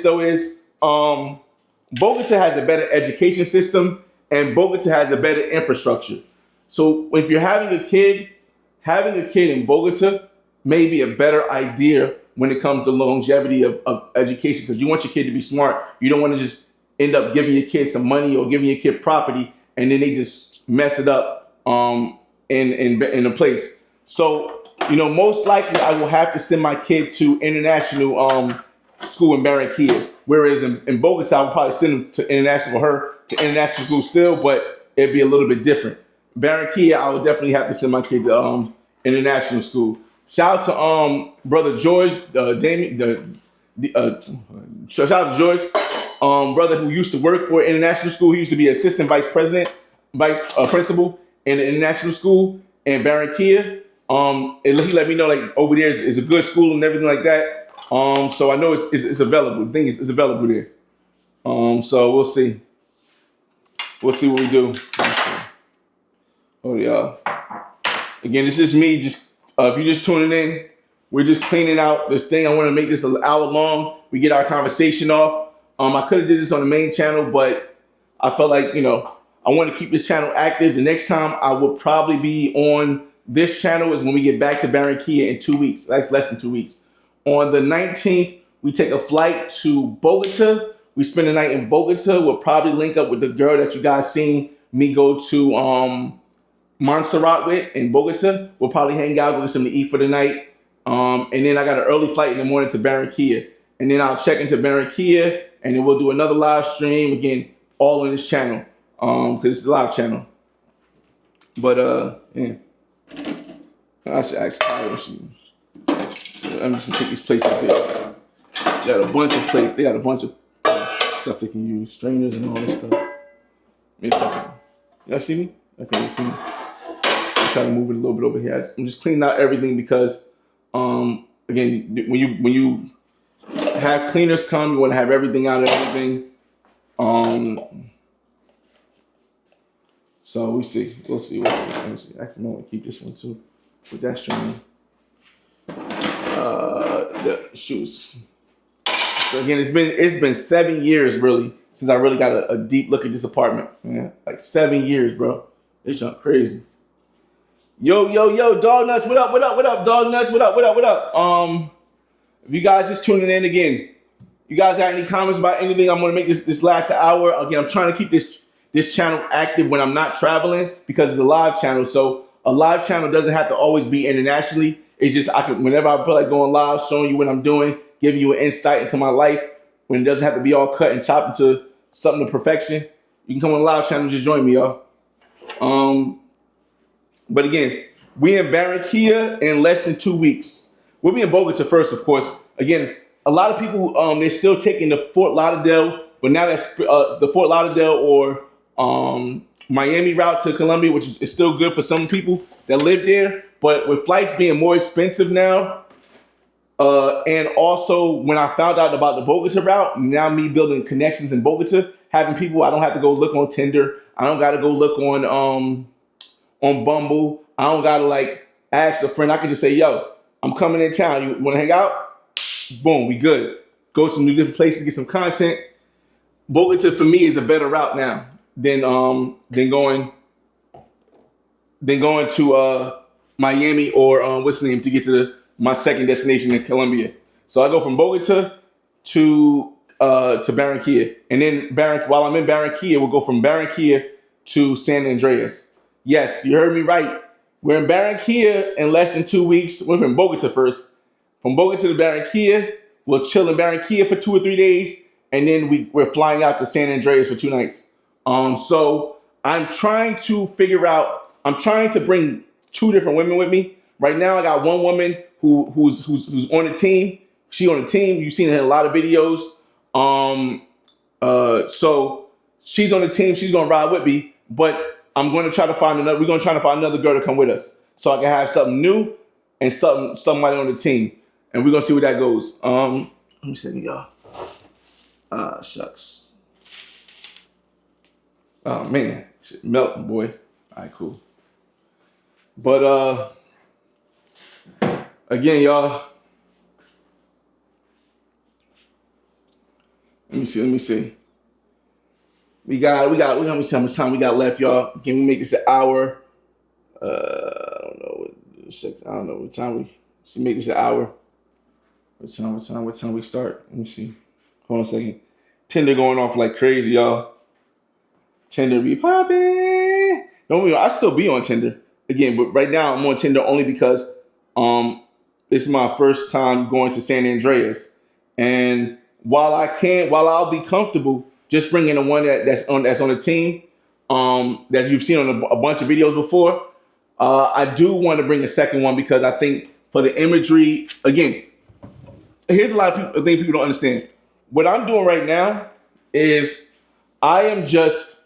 though is Bogota has a better education system and Bogota has a better infrastructure. So if you're having a kid in Bogota may be a better idea when it comes to longevity of education, because you want your kid to be smart. You don't want to just end up giving your kid some money or giving your kid property and then they just mess it up in a place. So, most likely I will have to send my kid to international school in Barranquilla. Whereas in Bogota, I would probably send him to international school still, but it'd be a little bit different. Barranquilla, I would definitely have to send my kid to international school. Shout out to brother George, shout out to George, brother who used to work for international school. He used to be assistant principal in the international school in Barranquilla. He let me know like over there is a good school and everything like that. So I know it's available. The thing is, it's available there. So we'll see. We'll see what we do. Oh yeah. Again, it's just me. If you're just tuning in, we're just cleaning out this thing. I want to make this an hour long. We get our conversation off. I could have did this on the main channel, but I felt like, I want to keep this channel active. The next time I will probably be on this channel is when we get back to Barranquilla in 2 weeks. That's less than 2 weeks. On the 19th, we take a flight to Bogota. We spend the night in Bogota. We'll probably link up with the girl that you guys seen me go to Montserrat with in Bogota. We'll probably hang out, go get something to eat for the night. And then I got an early flight in the morning to Barranquilla. And then I'll check into Barranquilla and then we'll do another live stream again, all on this channel. Because it's a live channel. But yeah. I should ask Kyle when I'm just gonna take these plates up here. They got a bunch of plates. They got a bunch of stuff they can use, strainers and all this stuff. Y'all see me? Okay, you see me? I'm trying to move it a little bit over here. I'm just cleaning out everything because, again, when you have cleaners come, you want to have everything out of everything. So we'll see. Let me see. Actually, I want to keep this one too. But that's showing the shoes. So again, it's been 7 years really since I really got a deep look at this apartment. Man, like 7 years, bro. It's just crazy. Yo, dog nuts, what up, dog nuts, what up. If you guys just tuning in again, you guys got any comments about anything? I'm gonna make this last an hour. Again, I'm trying to keep this channel active when I'm not traveling because it's a live channel. So a live channel doesn't have to always be internationally. It's just I can whenever I feel like going live, showing you what I'm doing, giving you an insight into my life when it doesn't have to be all cut and chopped into something to perfection. You can come on a live channel and just join me, y'all. But again, we in Barranquilla in less than 2 weeks. We'll be in Bogota first, of course. Again, a lot of people they're still taking the Fort Lauderdale, but now that's the Fort Lauderdale or Miami route to Colombia, which is still good for some people that live there. But with flights being more expensive now, and also when I found out about the Bogota route, now me building connections in Bogota, having people, I don't have to go look on Tinder. I don't got to go look on Bumble. I don't got to like ask a friend. I can just say, yo, I'm coming in town. You want to hang out? Boom, we good. Go to some new different places, get some content. Bogota for me is a better route now than going to Miami or what's the name to get to my second destination in Colombia. So I go from Bogota to Barranquilla, and then while I'm in Barranquilla, we'll go from Barranquilla to San Andreas. Yes, you heard me right. We're in Barranquilla in less than 2 weeks. We're in Bogota first. From Bogota to Barranquilla, we'll chill in Barranquilla for 2 or 3 days, and then we're flying out to San Andreas for 2 nights. So I'm trying to figure out. I'm trying to bring 2 different women with me. Right now, I got one woman who's on the team. She on the team. You've seen her in a lot of videos. So she's on the team. She's gonna ride with me, but I'm going to try to find another. We're going to try to find another girl to come with us, so I can have something new and somebody on the team, and we're gonna see where that goes. Let me see, y'all. Shucks. Oh man, shit melting, boy. All right, cool. But again, y'all. Let me see. We got how much time we got left, y'all. Can we make this an hour? I don't know what time we should make this an hour. What time we start? Let me see. Hold on a second. Tinder going off like crazy, y'all. Tinder be popping. I still be on Tinder again, but right now I'm on Tinder only because it's my first time going to San Andreas, and while I'll be comfortable just bringing the one that's on the team that you've seen on a bunch of videos before, I do want to bring a second one because I think for the imagery, again, here's a lot of things people don't understand. What I'm doing right now is I am just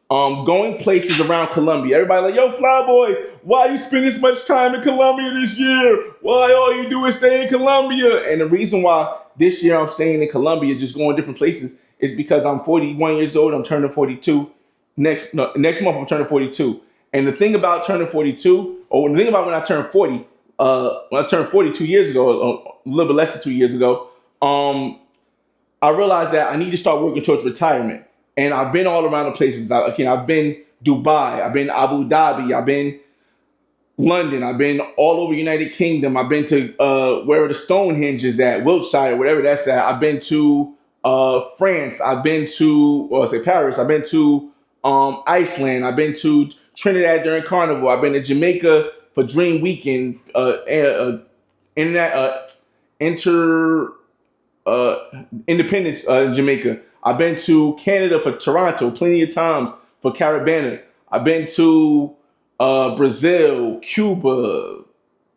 going places around Colombia. Everybody like, yo, Flyboy, why you spending so much time in Colombia this year? Why all you do is stay in Colombia? And the reason why this year I'm staying in Colombia, just going different places, is because I'm 41 years old. I'm turning 42. Next month I'm turning 42. And the thing about turning 42, or the thing about when I turned 40, when I turned 42 years ago, a little bit less than 2 years ago, I realized that I need to start working towards retirement. And I've been all around the places. I've been Dubai, I've been Abu Dhabi, I've been London, I've been all over United Kingdom. I've been to where the Stonehenge is at, Wiltshire, whatever that's at. I've been to France. I've been to Paris. I've been to Iceland. I've been to Trinidad during Carnival. I've been to Jamaica for Dream Weekend. Independence in Jamaica. I've been to Canada for Toronto plenty of times for Carabana. I've been to Brazil, Cuba,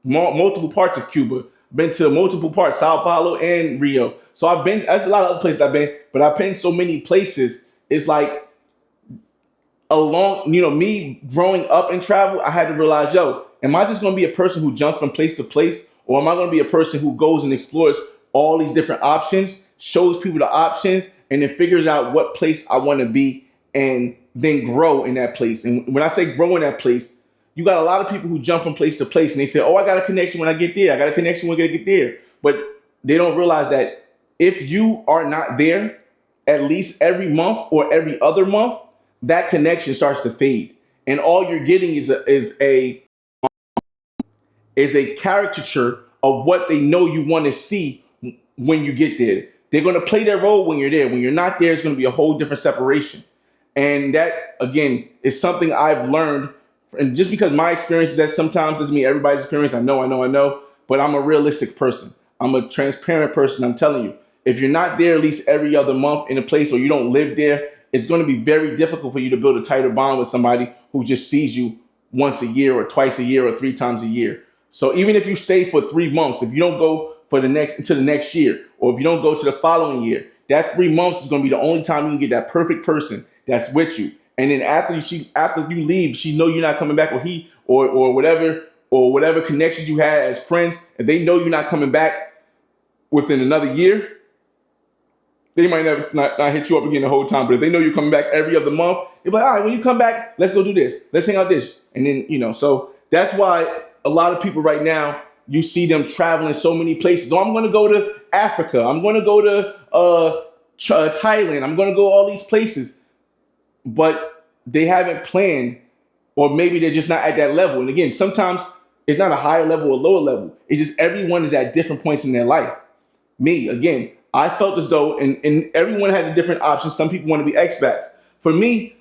multiple parts of Cuba. Been to multiple parts, Sao Paulo and Rio. So that's a lot of other places I've been, but I've been so many places. It's like me growing up in travel, I had to realize, yo, am I just going to be a person who jumps from place to place? Or am I going to be a person who goes and explores all these different options, shows people the options, and then figures out what place I want to be and then grow in that place. And when I say grow in that place, you got a lot of people who jump from place to place and they say, oh, I got a connection when I get there. I got a connection when I get there. But they don't realize that if you are not there at least every month or every other month, that connection starts to fade. And all you're getting is a caricature of what they know you want to see when you get there. They're going to play their role when you're there. When you're not there, it's going to be a whole different separation. And that, again, is something I've learned. And just because my experience is that sometimes doesn't mean everybody's experience. I know. But I'm a realistic person. I'm a transparent person. I'm telling you, if you're not there at least every other month in a place or you don't live there, it's going to be very difficult for you to build a tighter bond with somebody who just sees you once a year or twice a year or 3 times a year. So even if you stay for 3 months, if you don't go for the next year, or if you don't go to the following year, that 3 months is going to be the only time you can get that perfect person that's with you. And then after you leave, she know you're not coming back, or he or whatever connections you had as friends, and they know you're not coming back within another year, they might not hit you up again the whole time. But if they know you're coming back every other month, they're like, all right, when you come back, let's go do this. Let's hang out this. And then, so that's why a lot of people right now, you see them traveling so many places. Oh, I'm going to go to Africa. I'm going to go to Thailand. I'm going to go all these places. But they haven't planned, or maybe they're just not at that level. And again, sometimes it's not a higher level or lower level. It's just everyone is at different points in their life. Me, again, I felt as though, and everyone has a different option. Some people want to be expats. For me,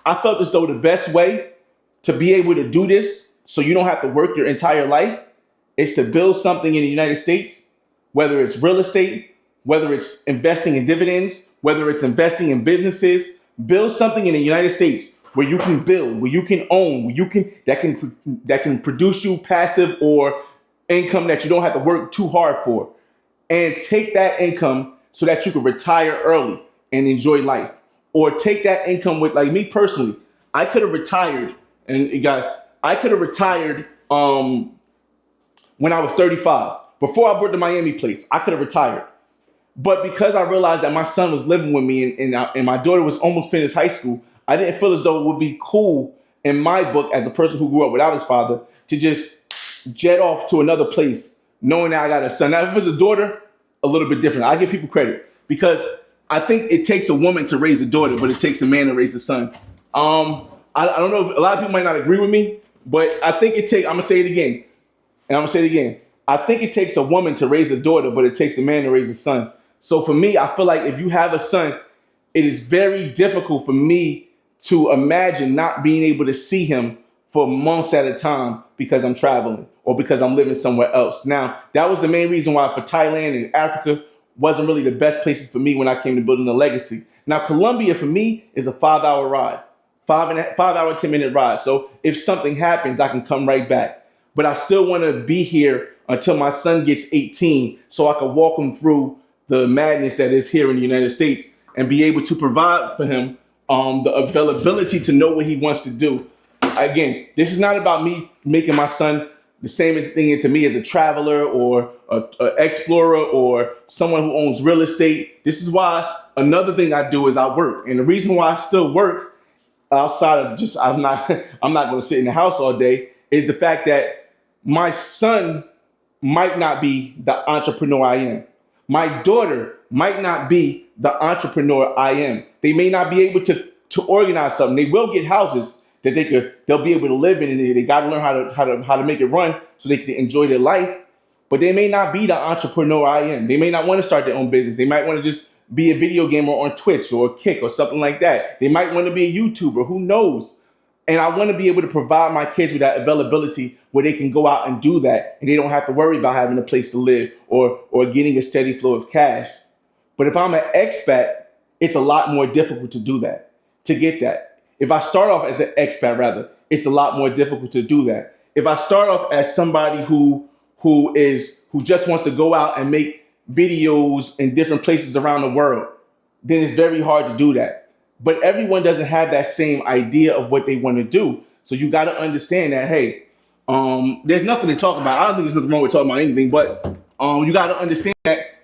I felt as though the best way to be able to do this so you don't have to work your entire life is to build something in the United States, whether it's real estate, whether it's investing in dividends, whether it's investing in businesses. Build something in the United States where you can build, where you can own, that can produce you passive or income that you don't have to work too hard for. And take that income so that you can retire early and enjoy life. Or take that income with, like me personally, I could have retired when I was 35. Before I bought the Miami place, I could have retired. But because I realized that my son was living with me and my daughter was almost finished high school, I didn't feel as though it would be cool in my book as a person who grew up without his father to just jet off to another place knowing that I got a son. Now, if it was a daughter, a little bit different. I give people credit because I think it takes a woman to raise a daughter, but it takes a man to raise a son. I don't know if a lot of people might not agree with me, but I think I'm going to say it again. And I'm going to say it again. I think it takes a woman to raise a daughter, but it takes a man to raise a son. So for me, I feel like if you have a son, it is very difficult for me to imagine not being able to see him for months at a time because I'm traveling or because I'm living somewhere else. Now, that was the main reason why for Thailand and Africa wasn't really the best places for me when I came to building a legacy. Now, Colombia for me is a 5-hour ride, 5-hour, 10-minute ride. So if something happens, I can come right back. But I still want to be here until my son gets 18 so I can walk him through the madness that is here in the United States and be able to provide for him the availability to know what he wants to do. Again, this is not about me making my son the same thing to me as a traveler or an explorer or someone who owns real estate. This is why another thing I do is I work. And the reason why I still work outside of just I'm not going to sit in the house all day is the fact that my son might not be the entrepreneur I am. My daughter might not be the entrepreneur I am. They may not be able to organize something. They will get houses that they'll be able to live in, and they got to learn how to make it run so they can enjoy their life. But they may not be the entrepreneur I am. They may not want to start their own business. They might want to just be a video gamer on Twitch or Kick or something like that. They might want to be a YouTuber. Who knows? And I want to be able to provide my kids with that availability where they can go out and do that, and they don't have to worry about having a place to live or getting a steady flow of cash. But if I'm an expat, it's a lot more difficult to do that, to get that. If I start off as an expat, rather, it's a lot more difficult to do that. If I start off as somebody who just wants to go out and make videos in different places around the world, then it's very hard to do that. But everyone doesn't have that same idea of what they want to do. So you got to understand that, hey, there's nothing to talk about. I don't think there's nothing wrong with talking about anything, but you got to understand that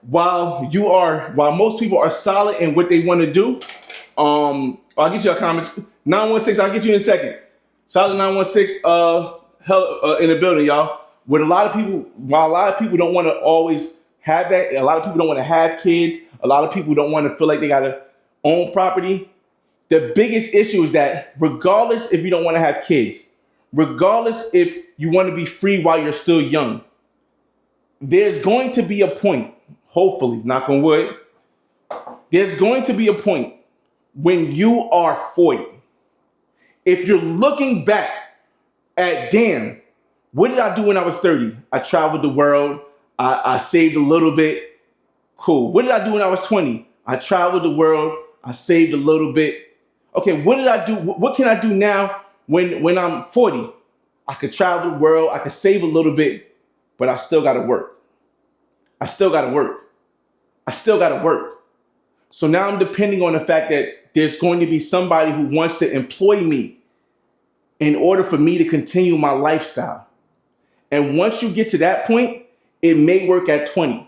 while most people are solid in what they want to do, I'll get you a comment. 916, I'll get you in a second. Shout out to 916 in the building, y'all. With a lot of people, while a lot of people don't want to always have that, a lot of people don't want to have kids, a lot of people don't want to feel like they gotta own property. The biggest issue is that regardless if you don't want to have kids, regardless if you want to be free while you're still young, there's going to be a point, hopefully, knock on wood, there's going to be a point when you are 40. If you're looking back at, damn, what did I do when I was 30? I traveled the world. I saved a little bit. Cool. What did I do when I was 20? I traveled the world. I saved a little bit. Okay, what did I do? What can I do now when I'm 40? I could travel the world. I could save a little bit, but I still got to work. I still got to work. I still got to work. So now I'm depending on the fact that there's going to be somebody who wants to employ me in order for me to continue my lifestyle. And once you get to that point, it may work at 20.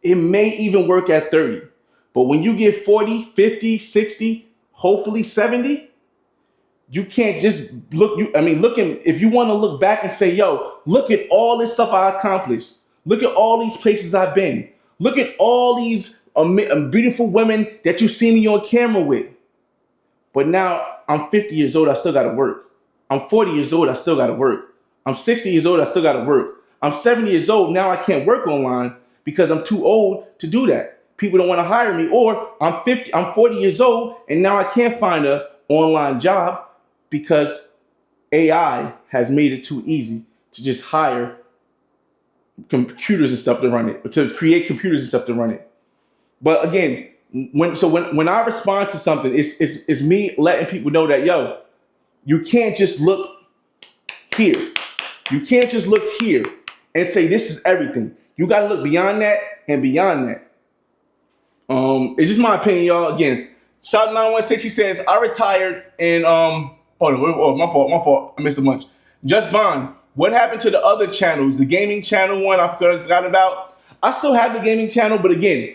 It may even work at 30. But when you get 40, 50, 60, hopefully 70, you can't just look. If you want to look back and say, yo, look at all this stuff I accomplished. Look at all these places I've been. Look at all these beautiful women that you see me on camera with. But now I'm 50 years old, I still got to work. I'm 40 years old, I still got to work. I'm 60 years old, I still got to work. I'm 70 years old, now I can't work online because I'm too old to do that. People don't want to hire me. Or I'm 40 years old, and now I can't find an online job because AI has made it too easy to just hire computers and stuff to run it, to create computers and stuff to run it. But again, when I respond to something, it's me letting people know that, yo, you can't just look here. You can't just look here and say this is everything. You got to look beyond that and beyond that. It's just my opinion, y'all. Again, shout out 916. He says, I retired and my fault. I missed a bunch. Just Bond. What happened to the other channels? The gaming channel one I forgot about. I still have the gaming channel, but again,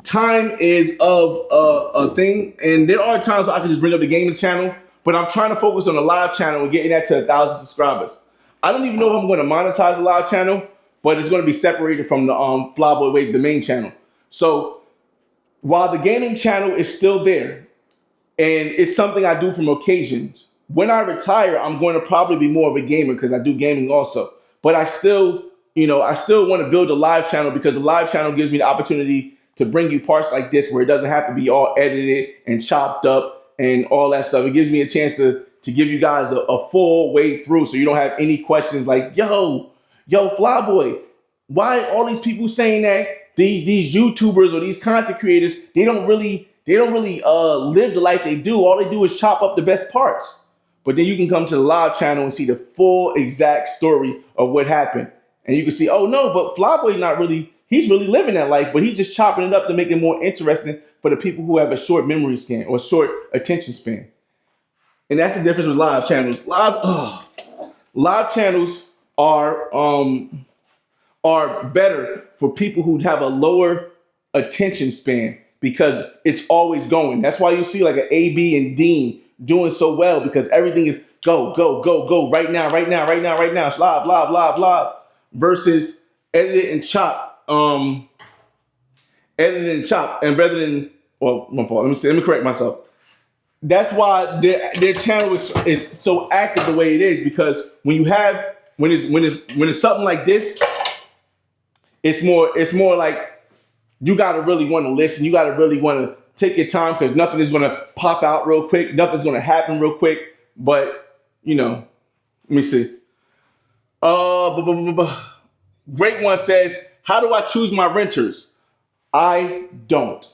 time is of a thing, and there are times where I can just bring up the gaming channel, but I'm trying to focus on the live channel and getting that to 1,000 subscribers. I don't even know if I'm going to monetize the live channel, but it's going to be separated from the Flyboy Wade, the main channel. So while the gaming channel is still there, and it's something I do from occasions, when I retire, I'm going to probably be more of a gamer because I do gaming also. But I still want to build a live channel because the live channel gives me the opportunity to bring you parts like this where it doesn't have to be all edited and chopped up and all that stuff. It gives me a chance to give you guys a full way through so you don't have any questions like, yo, Flyboy, why all these people saying that these YouTubers or these content creators, they don't really live the life they do. All they do is chop up the best parts. But then you can come to the live channel and see the full exact story of what happened. And you can see, oh no, but Flyboy's he's really living that life, but he's just chopping it up to make it more interesting for the people who have a short memory span or short attention span. And that's the difference with live channels. Live channels are better for people who have a lower attention span because it's always going. That's why you see like an AB and Dean doing so well because everything is go, right now, live, versus edit and chop, and rather than, well, my fault. Let me correct myself. That's why their channel is so active the way it is because when it's something like this, it's more like you gotta really want to listen. You gotta really want to take your time because nothing is gonna pop out real quick. Nothing's gonna happen real quick. But let me see. Great one says, how do I choose my renters? I don't.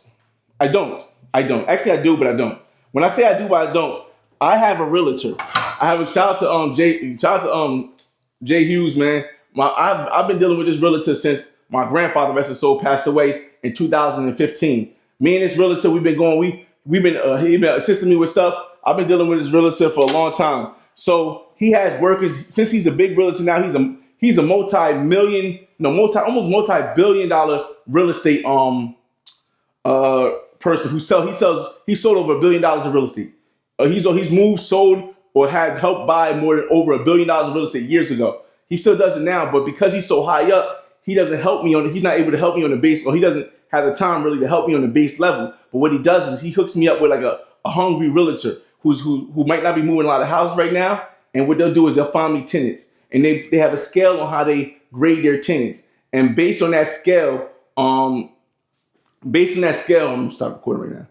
Actually, I do, but I don't. When I say I do, but I don't, I have a realtor. I have a shout out to Jay Hughes, man. I've been dealing with this realtor since my grandfather, rest his soul, passed away in 2015. Me and this realtor, we've been he been assisting me with stuff. I've been dealing with this realtor for a long time. So he has workers. Since he's a big realtor now, He's a almost multi-billion-dollar real estate person he sold over $1 billion in real estate. He's moved, sold, or had helped buy more than over $1 billion in real estate years ago. He still does it now, but because he's so high up, he's not able to help me on the base, or he doesn't have the time really to help me on the base level. But what he does is he hooks me up with like a hungry realtor who might not be moving a lot of houses right now. And what they'll do is they'll find me tenants, and they have a scale on how they grade their tenants. And based on that scale, I'm gonna stop recording right now.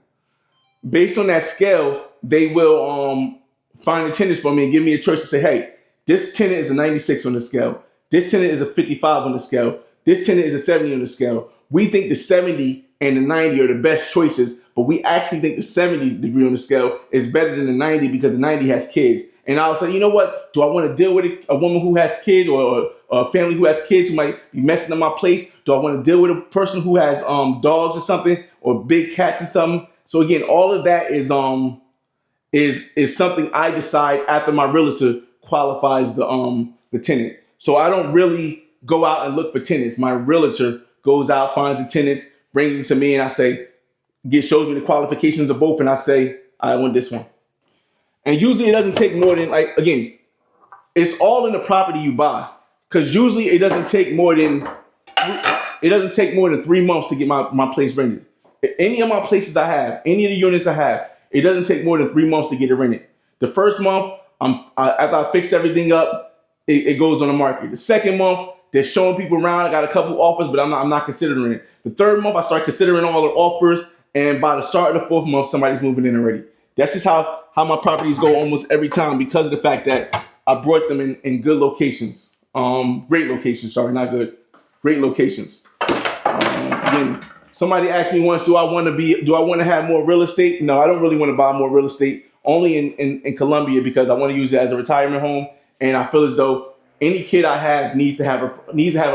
Based on that scale, they will find the tenants for me and give me a choice to say, hey, this tenant is a 96 on the scale. This tenant is a 55 on the scale. This tenant is a 70 on the scale. We think the 70 and the 90 are the best choices, but we actually think the 70 degree on the scale is better than the 90 because the 90 has kids. And I'll say, you know what? Do I want to deal with a woman who has kids, or a family who has kids who might be messing up my place? Do I want to deal with a person who has dogs or something, or big cats or something? So again, all of that is something I decide after my realtor qualifies the tenant. So I don't really go out and look for tenants. My realtor goes out, finds the tenants, brings them to me, and I say, shows me the qualifications of both, and I say, I want this one. And usually it doesn't take more than, again, it's all in the property you buy. Because usually it doesn't take more than 3 months to get my place rented. Any of my places I have, any of the units I have, it doesn't take more than 3 months to get it rented. The first month, after I fix everything up, it goes on the market. The second month, they're showing people around. I got a couple offers, but I'm not considering it. The third month, I start considering all the offers, and by the start of the fourth month, somebody's moving in already. That's just how my properties go almost every time, because of the fact that I brought them in good locations. Great locations, sorry, not good. Great locations. Again, somebody asked me once, do I want to have more real estate? No, I don't really want to buy more real estate, only in Columbia, because I want to use it as a retirement home. And I feel as though any kid I have needs to have a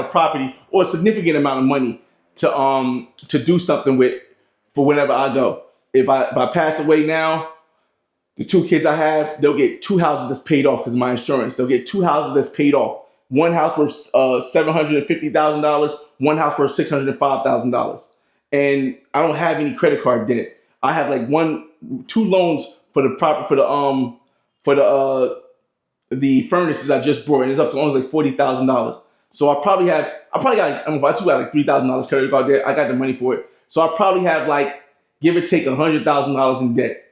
property or a significant amount of money to do something with for whenever I go. If I pass away now, the 2 kids I have, they'll get 2 houses that's paid off because of my insurance. They'll get 2 houses that's paid off. One house worth $750,000, one house worth $605,000. And I don't have any credit card debt. I have like 2 loans for the furnaces I just brought, and it's up to almost like $40,000. So I probably got like $3,000 credit card debt. I got the money for it. So I probably have like, give or take, $100,000 in debt.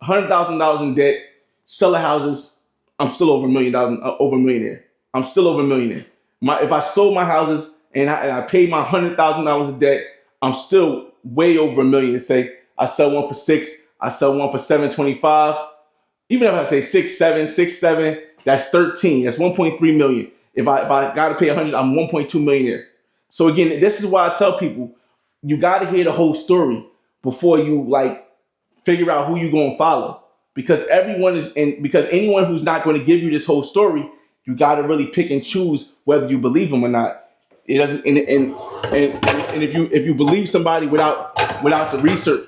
$100,000 in debt, seller houses, I'm still over $1 million, over a millionaire. I'm still over a millionaire. If I sold my houses and I paid my $100,000 in debt, I'm still way over $1 million. Say I sell one for 6, I sell one for 725. Even if I say 6, 7, that's 13. That's 1.3 million. If I got to pay 100, I'm 1.2 millionaire. So again, this is why I tell people, you got to hear the whole story before you figure out who you're going to follow, because anyone who's not going to give you this whole story, you got to really pick and choose whether you believe them or not. It doesn't, and if you believe somebody without the research,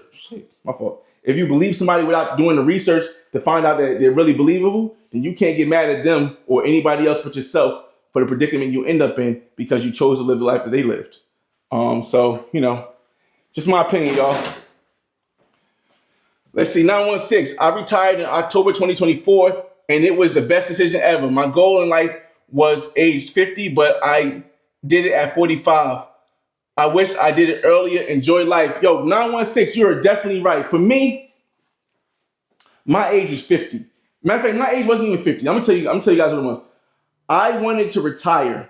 my fault. If you believe somebody without doing the research to find out that they're really believable, then you can't get mad at them or anybody else but yourself for the predicament you end up in because you chose to live the life that they lived. So just my opinion, y'all. Let's see, 916. I retired in October 2024, and it was the best decision ever. My goal in life was age 50, but I did it at 45. I wish I did it earlier. Enjoy life. Yo, 916, you're definitely right. For me, my age is 50. Matter of fact, my age wasn't even 50. I'm gonna tell you guys what it was. I wanted to retire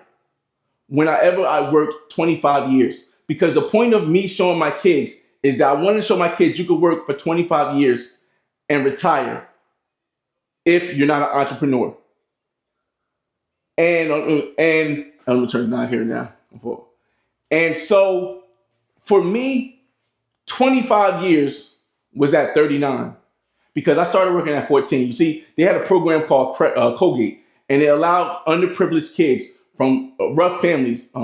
whenever I worked 25 years, because the point of me showing my kids is that I wanted to show my kids you could work for 25 years and retire if you're not an entrepreneur. And I'm gonna turn it down here now. And so for me, 25 years was at 39, because I started working at 14. You see, they had a program called Colgate, and it allowed underprivileged kids from rough families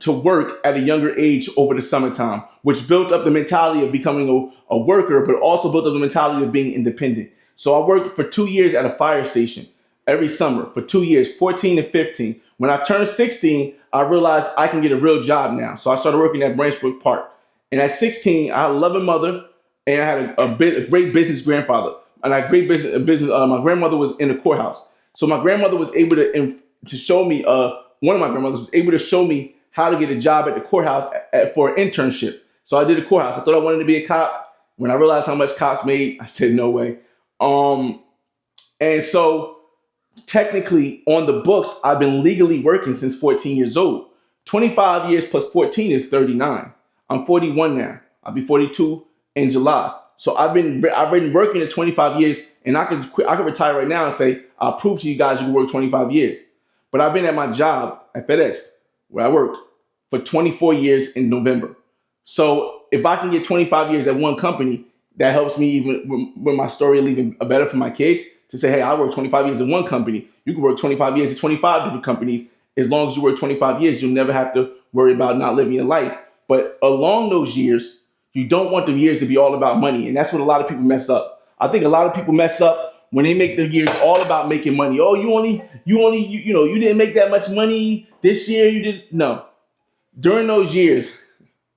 to work at a younger age over the summertime, which built up the mentality of becoming a worker, but also built up the mentality of being independent. So I worked for 2 years at a fire station. every summer for 2 years, 14 and 15. When I turned 16, I realized I can get a real job now. So I started working at Branchbrook Park. And at 16, I had a loving mother, and I had a great business grandfather. And I had great business. My grandmother was in the courthouse. So my grandmother was able to show me, one of my grandmothers was able to show me how to get a job at the courthouse for an internship. So I did the courthouse. I thought I wanted to be a cop. When I realized how much cops made, I said, no way. And so technically on the books, I've been legally working since 14 years old. 25 years plus 14 is 39. I'm 41 now. I'll be 42 in July. So I've been working at 25 years, and I could retire right now and say, I'll prove to you guys you can work 25 years. But I've been at my job at FedEx, where I work, for 24 years in November. So if I can get 25 years at one company, that helps me even with my story, leaving better for my kids to say, hey, I work 25 years in one company. You can work 25 years at 25 different companies. As long as you work 25 years, you'll never have to worry about not living your life. But along those years, you don't want the years to be all about money. And that's what a lot of people mess up. I think a lot of people mess up when they make their years all about making money. Oh, you didn't make that much money this year. You did. No. During those years,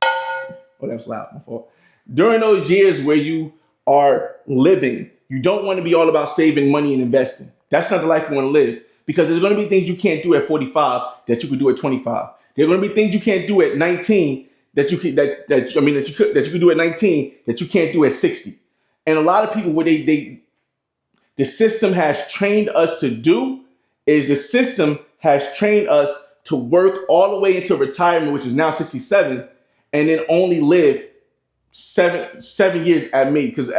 oh, that was loud, my fault. During those years where you are living, you don't want to be all about saving money and investing. That's not the life you want to live, because there's going to be things you can't do at 45 that you could do at 25. There are going to be things you can't do at 19 that you could do at 19 that you can't do at 60. And a lot of people, the system has trained us to do is the system has trained us to work all the way into retirement, which is now 67, and then only live seven years at me. Because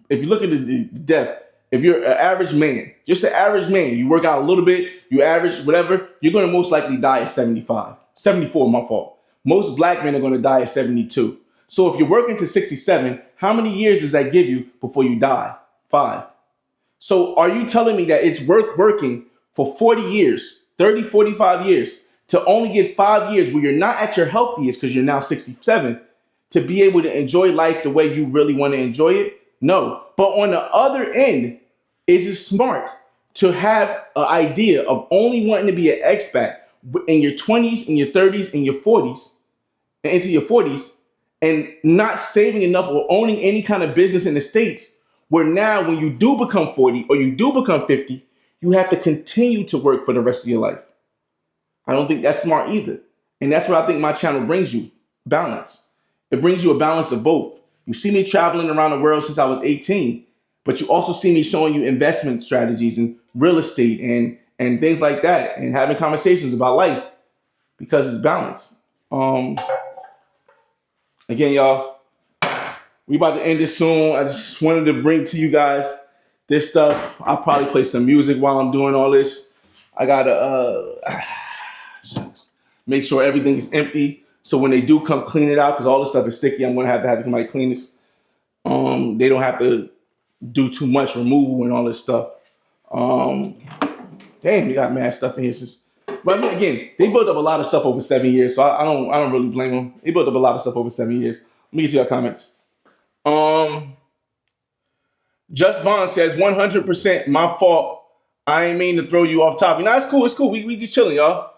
if you look at the death, if you're an average man, just an average man, you work out a little bit, you average whatever, you're going to most likely die at 75, 74, my fault. Most black men are going to die at 72. So if you're working to 67, how many years does that give you before you die? 5. So are you telling me that it's worth working for 40 years, 30, 45 years to only get 5 years where you're not at your healthiest because you're now 67 to be able to enjoy life the way you really want to enjoy it? No. But on the other end, is it smart to have an idea of only wanting to be an expat in your 20s, in your 30s, in your 40s, and into your 40s, and not saving enough or owning any kind of business in the States, where now when you do become 40 or you do become 50, you have to continue to work for the rest of your life? I don't think that's smart either. And that's what I think my channel brings you, balance. It brings you a balance of both. You see me traveling around the world since I was 18, but you also see me showing you investment strategies and real estate and things like that, and having conversations about life because it's balance. Again, y'all, we about to end this soon. I just wanted to bring to you guys this stuff. I'll probably play some music while I'm doing all this. I gotta make sure everything's empty, so when they do come clean it out, because all this stuff is sticky, I'm gonna have to have somebody clean this. They don't have to do too much removal and all this stuff. Damn, you got mad stuff in here. But I mean, again, they built up a lot of stuff over 7 years, so I don't really blame them. They built up a lot of stuff over 7 years. Let me get to your comments. Just Vaughn says 100% my fault. I ain't mean to throw you off topic. No, it's cool. It's cool. We just chilling, y'all.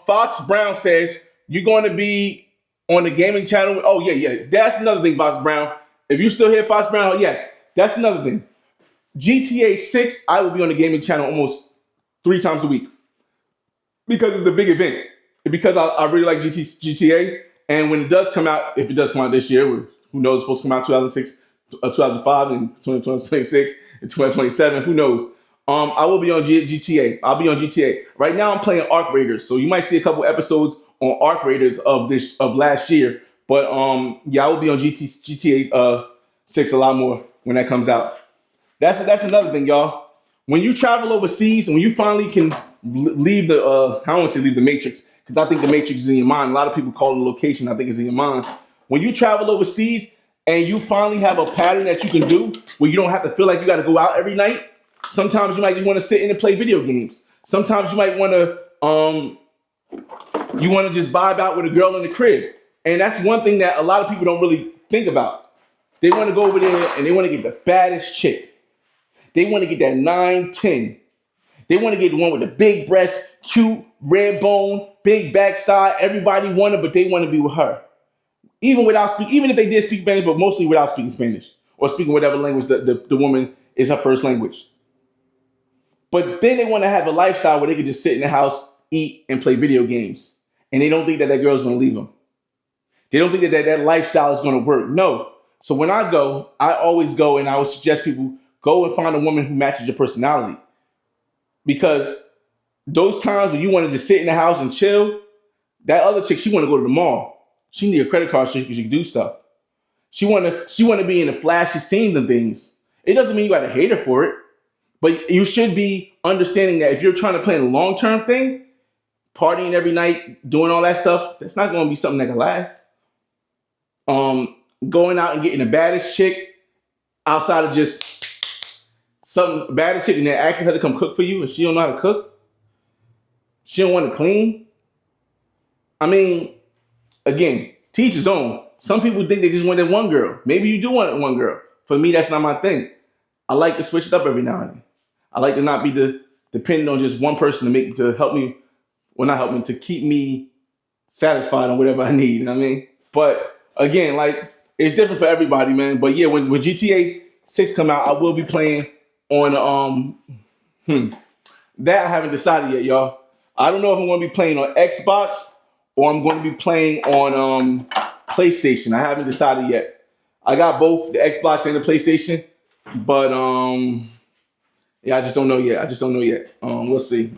Fox Brown says you're going to be on the gaming channel. Oh yeah. That's another thing, Fox Brown. If you still here, Fox Brown, yes, that's another thing. GTA 6, I will be on the gaming channel almost 3 times a week because it's a big event. Because I really like GTA, and when it does come out, if it does come out this year, who knows, it's supposed to come out 2005 and 2026 and 2027, who knows? I will be on GTA. I'll be on GTA. Right now I'm playing Arc Raiders, so you might see a couple episodes on Arc Raiders of last year. But yeah, I will be on GTA 6 a lot more when that comes out. That's another thing, y'all. When you travel overseas and when you finally can leave the I don't want to say leave the Matrix, because I think the Matrix is in your mind. A lot of people call it a location. I think it's in your mind. When you travel overseas and you finally have a pattern that you can do where you don't have to feel like you got to go out every night. Sometimes you might just want to sit in and play video games. Sometimes you might want to just vibe out with a girl in the crib. And that's one thing that a lot of people don't really think about. They want to go over there and they want to get the baddest chick. They want to get that 9, 10. They want to get the one with the big breasts, cute, red bone, big backside. Everybody want it, but they want to be with her. Even if they did speak Spanish, but mostly without speaking Spanish or speaking whatever language the woman is her first language. But then they want to have a lifestyle where they can just sit in the house, eat, and play video games. And they don't think that girl's going to leave them. They don't think that lifestyle is going to work. No. So when I go, I always go and I would suggest people go and find a woman who matches your personality. Because those times when you want to just sit in the house and chill, that other chick, she want to go to the mall. She need a credit card so she can do stuff. She want to be in the flashy scenes and things. It doesn't mean you got to hate her for it. But you should be understanding that if you're trying to plan a long-term thing, partying every night, doing all that stuff, that's not going to be something that can last. Going out and getting the baddest chick outside of just some baddest chick and then asking her to come cook for you and she don't know how to cook. She don't want to clean. I mean, again, teach his own. Some people think they just want that one girl. Maybe you do want one girl. For me, that's not my thing. I like to switch it up every now and then. I like to not be dependent on just one person to help me, well, not help me, to keep me satisfied on whatever I need. You know what I mean? But again, like, it's different for everybody, man. But yeah, when GTA 6 come out, I will be playing on that I haven't decided yet, y'all. I don't know if I'm going to be playing on Xbox or I'm going to be playing on PlayStation. I haven't decided yet. I got both the Xbox and the PlayStation, but yeah, I just don't know yet. We'll see.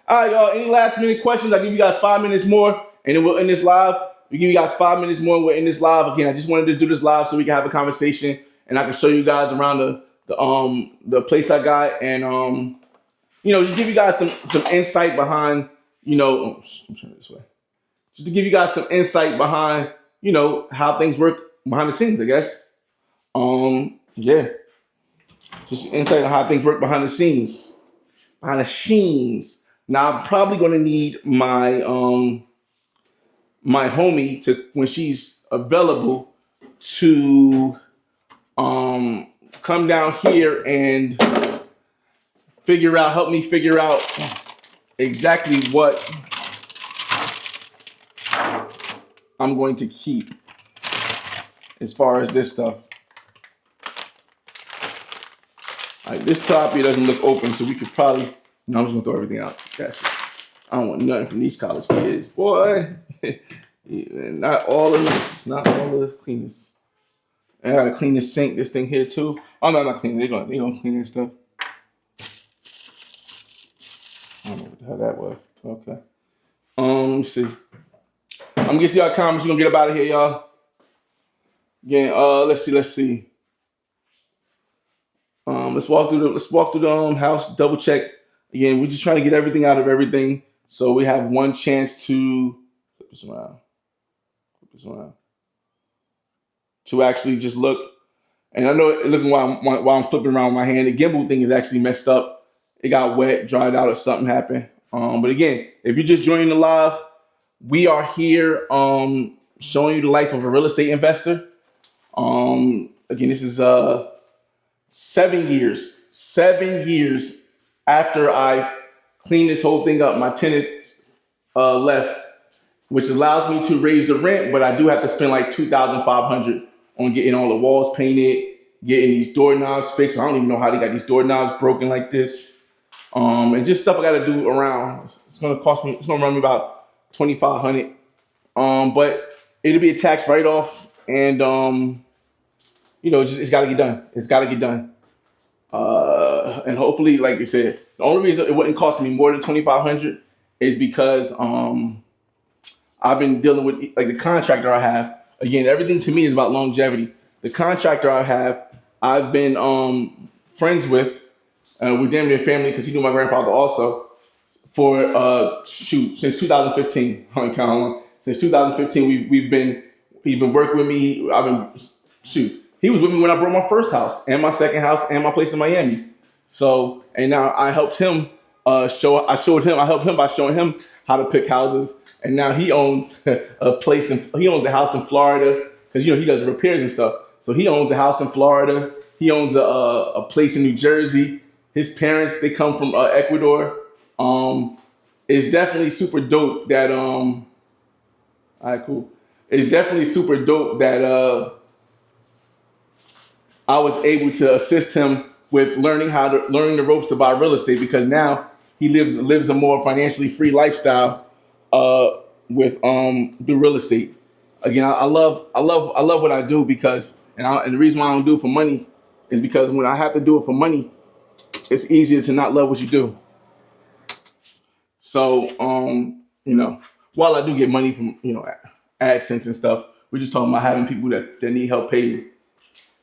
All right, y'all. Any last minute questions? I'll give you guys 5 minutes more, and then we'll end this live. We give you guys 5 minutes more, and we'll end this live. Again, I just wanted to do this live so we can have a conversation, and I can show you guys around the place I got, and just give you guys some insight behind, I'm turning this way. Just to give you guys some insight behind, how things work behind the scenes, I guess. Yeah. Just insight on how things work behind the scenes. Now I'm probably gonna need my my homie to, when she's available, to come down here and help me figure out exactly what I'm going to keep as far as this stuff. All right, this top here doesn't look open, so we could probably, I'm just gonna throw everything out. I don't want nothing from these college kids, boy. Not all of this. It's not all of the cleanest. I gotta clean this sink, this thing here too. Oh no, I'm not cleaning. They gonna clean this stuff. I don't know what the hell that was. Okay. Let's see. I'm gonna get to y'all comments. We're gonna get up out of here, y'all. Again, let's see. Let's walk through the house, double check. Again, we're just trying to get everything out of everything, so we have one chance to flip this around, to actually just look. And I know, looking while I'm flipping around with my hand, the gimbal thing is actually messed up. It got wet, dried out, or something happened. But again, if you're just joining the live, we are here showing you the life of a real estate investor. Again, this is 7 years after I cleaned this whole thing up. My tenants left, which allows me to raise the rent, but I do have to spend like $2,500 on getting all the walls painted, getting these doorknobs fixed. I don't even know how they got these doorknobs broken like this, and just stuff I got to do around. It's gonna run me about $2,500, but it'll be a tax write-off, and it's got to get done. And hopefully, like I said, the only reason it wouldn't cost me more than $2,500 is because I've been dealing with, like, the contractor I have. Again, everything to me is about longevity. The contractor I have, I've been friends with. We're damn near family because he knew my grandfather also. For since 2015. Since 2015, he's been working with me. He was with me when I bought my first house and my second house and my place in Miami. So, and now I helped him I helped him by showing him how to pick houses. And now he owns he owns a house in Florida, because he does repairs and stuff. So he owns a house in Florida. He owns a place in New Jersey, His parents, they come from Ecuador. Um, it's definitely super dope that all right, cool. It's definitely super dope that I was able to assist him with learning the ropes to buy real estate, because now he lives a more financially free lifestyle with the real estate. Again, I love what I do, because and the reason why I don't do it for money is because when I have to do it for money, it's easier to not love what you do. So while I do get money from AdSense and stuff, we're just talking about having people that need help pay me.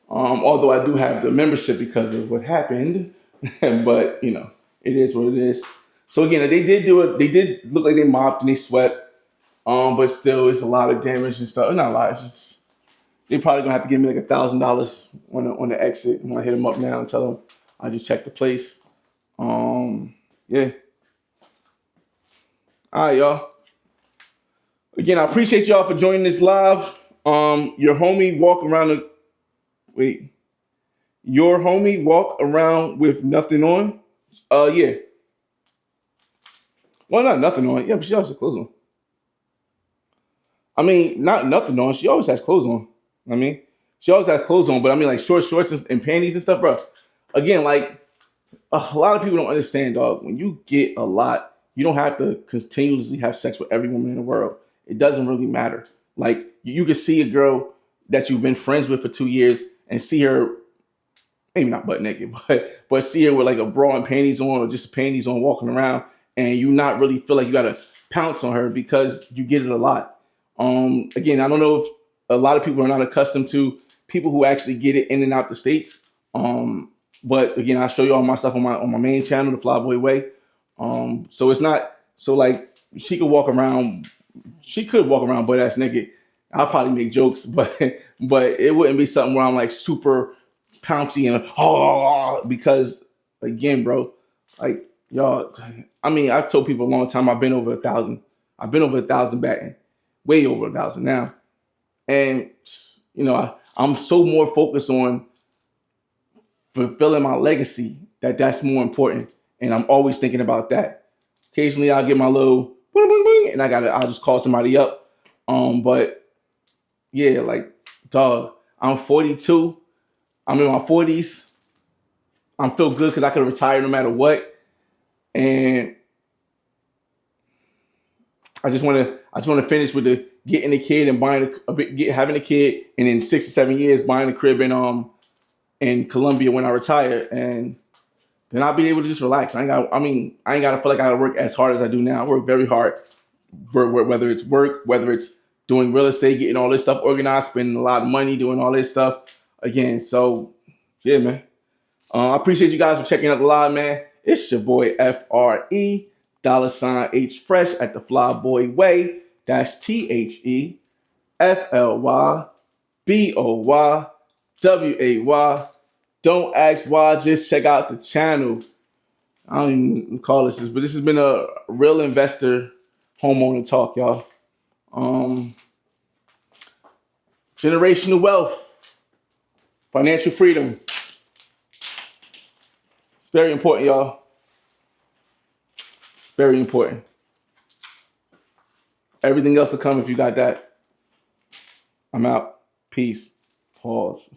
Although I do have the membership because of what happened, but it is what it is. So again, they did do it. They did look like they mopped and they swept. But still, it's a lot of damage and stuff. Not a lot. It's just they probably gonna have to give me like $1,000 on the exit. I'm gonna hit them up now and tell them I just checked the place. Yeah. All right, y'all. Again, I appreciate y'all for joining this live. Your homie walk around the wait. Your homie walk around with nothing on. Yeah. Well, not nothing on. Yeah, but she always has clothes on. I mean, not nothing on. She always has clothes on. I mean, she always has clothes on, but I mean, like shorts and panties and stuff, bro. Again, like a lot of people don't understand, dog. When you get a lot, you don't have to continuously have sex with every woman in the world. It doesn't really matter. Like you can see a girl that you've been friends with for 2 years and see her maybe not butt naked, but see her with like a bra and panties on, or just panties on, walking around, and you not really feel like you gotta pounce on her because you get it a lot. Again, I don't know if a lot of people are not accustomed to people who actually get it in and out the states. But again, I show you all my stuff on my main channel, the Flyboy Way. So it's not so like she could walk around. She could walk around butt ass naked. I'll probably make jokes, but it wouldn't be something where I'm like super pouncy and because again, bro, like y'all. I mean, I've told people a long time I've been over 1,000. I've been over 1,000 batting, way over 1,000 now, and I'm so more focused on fulfilling my legacy that's more important, and I'm always thinking about that. Occasionally, I'll get my little bling, bling, bling, and I'll just call somebody up. But yeah, like dog, I'm 42. I'm in my 40s. I'm feel good because I could retire no matter what, and I just want to finish with the getting a kid and having a kid, and in 6 to 7 years buying a crib in Colombia when I retire, and then I'll be able to just relax. I ain't got to feel like I gotta work as hard as I do now. I work very hard, whether it's work, whether it's doing real estate, getting all this stuff organized, spending a lot of money doing all this stuff. Again, so yeah, man. I appreciate you guys for checking out the live, man. It's your boy FRE $H Fresh at the Flyboy Way. That's TheFlyBoyway. Don't ask why, just check out the channel. I don't even call this, but this has been a real investor homeowner talk, y'all. Generational wealth, financial freedom. It's very important, y'all. Very important. Everything else will come if you got that. I'm out. Peace. Pause.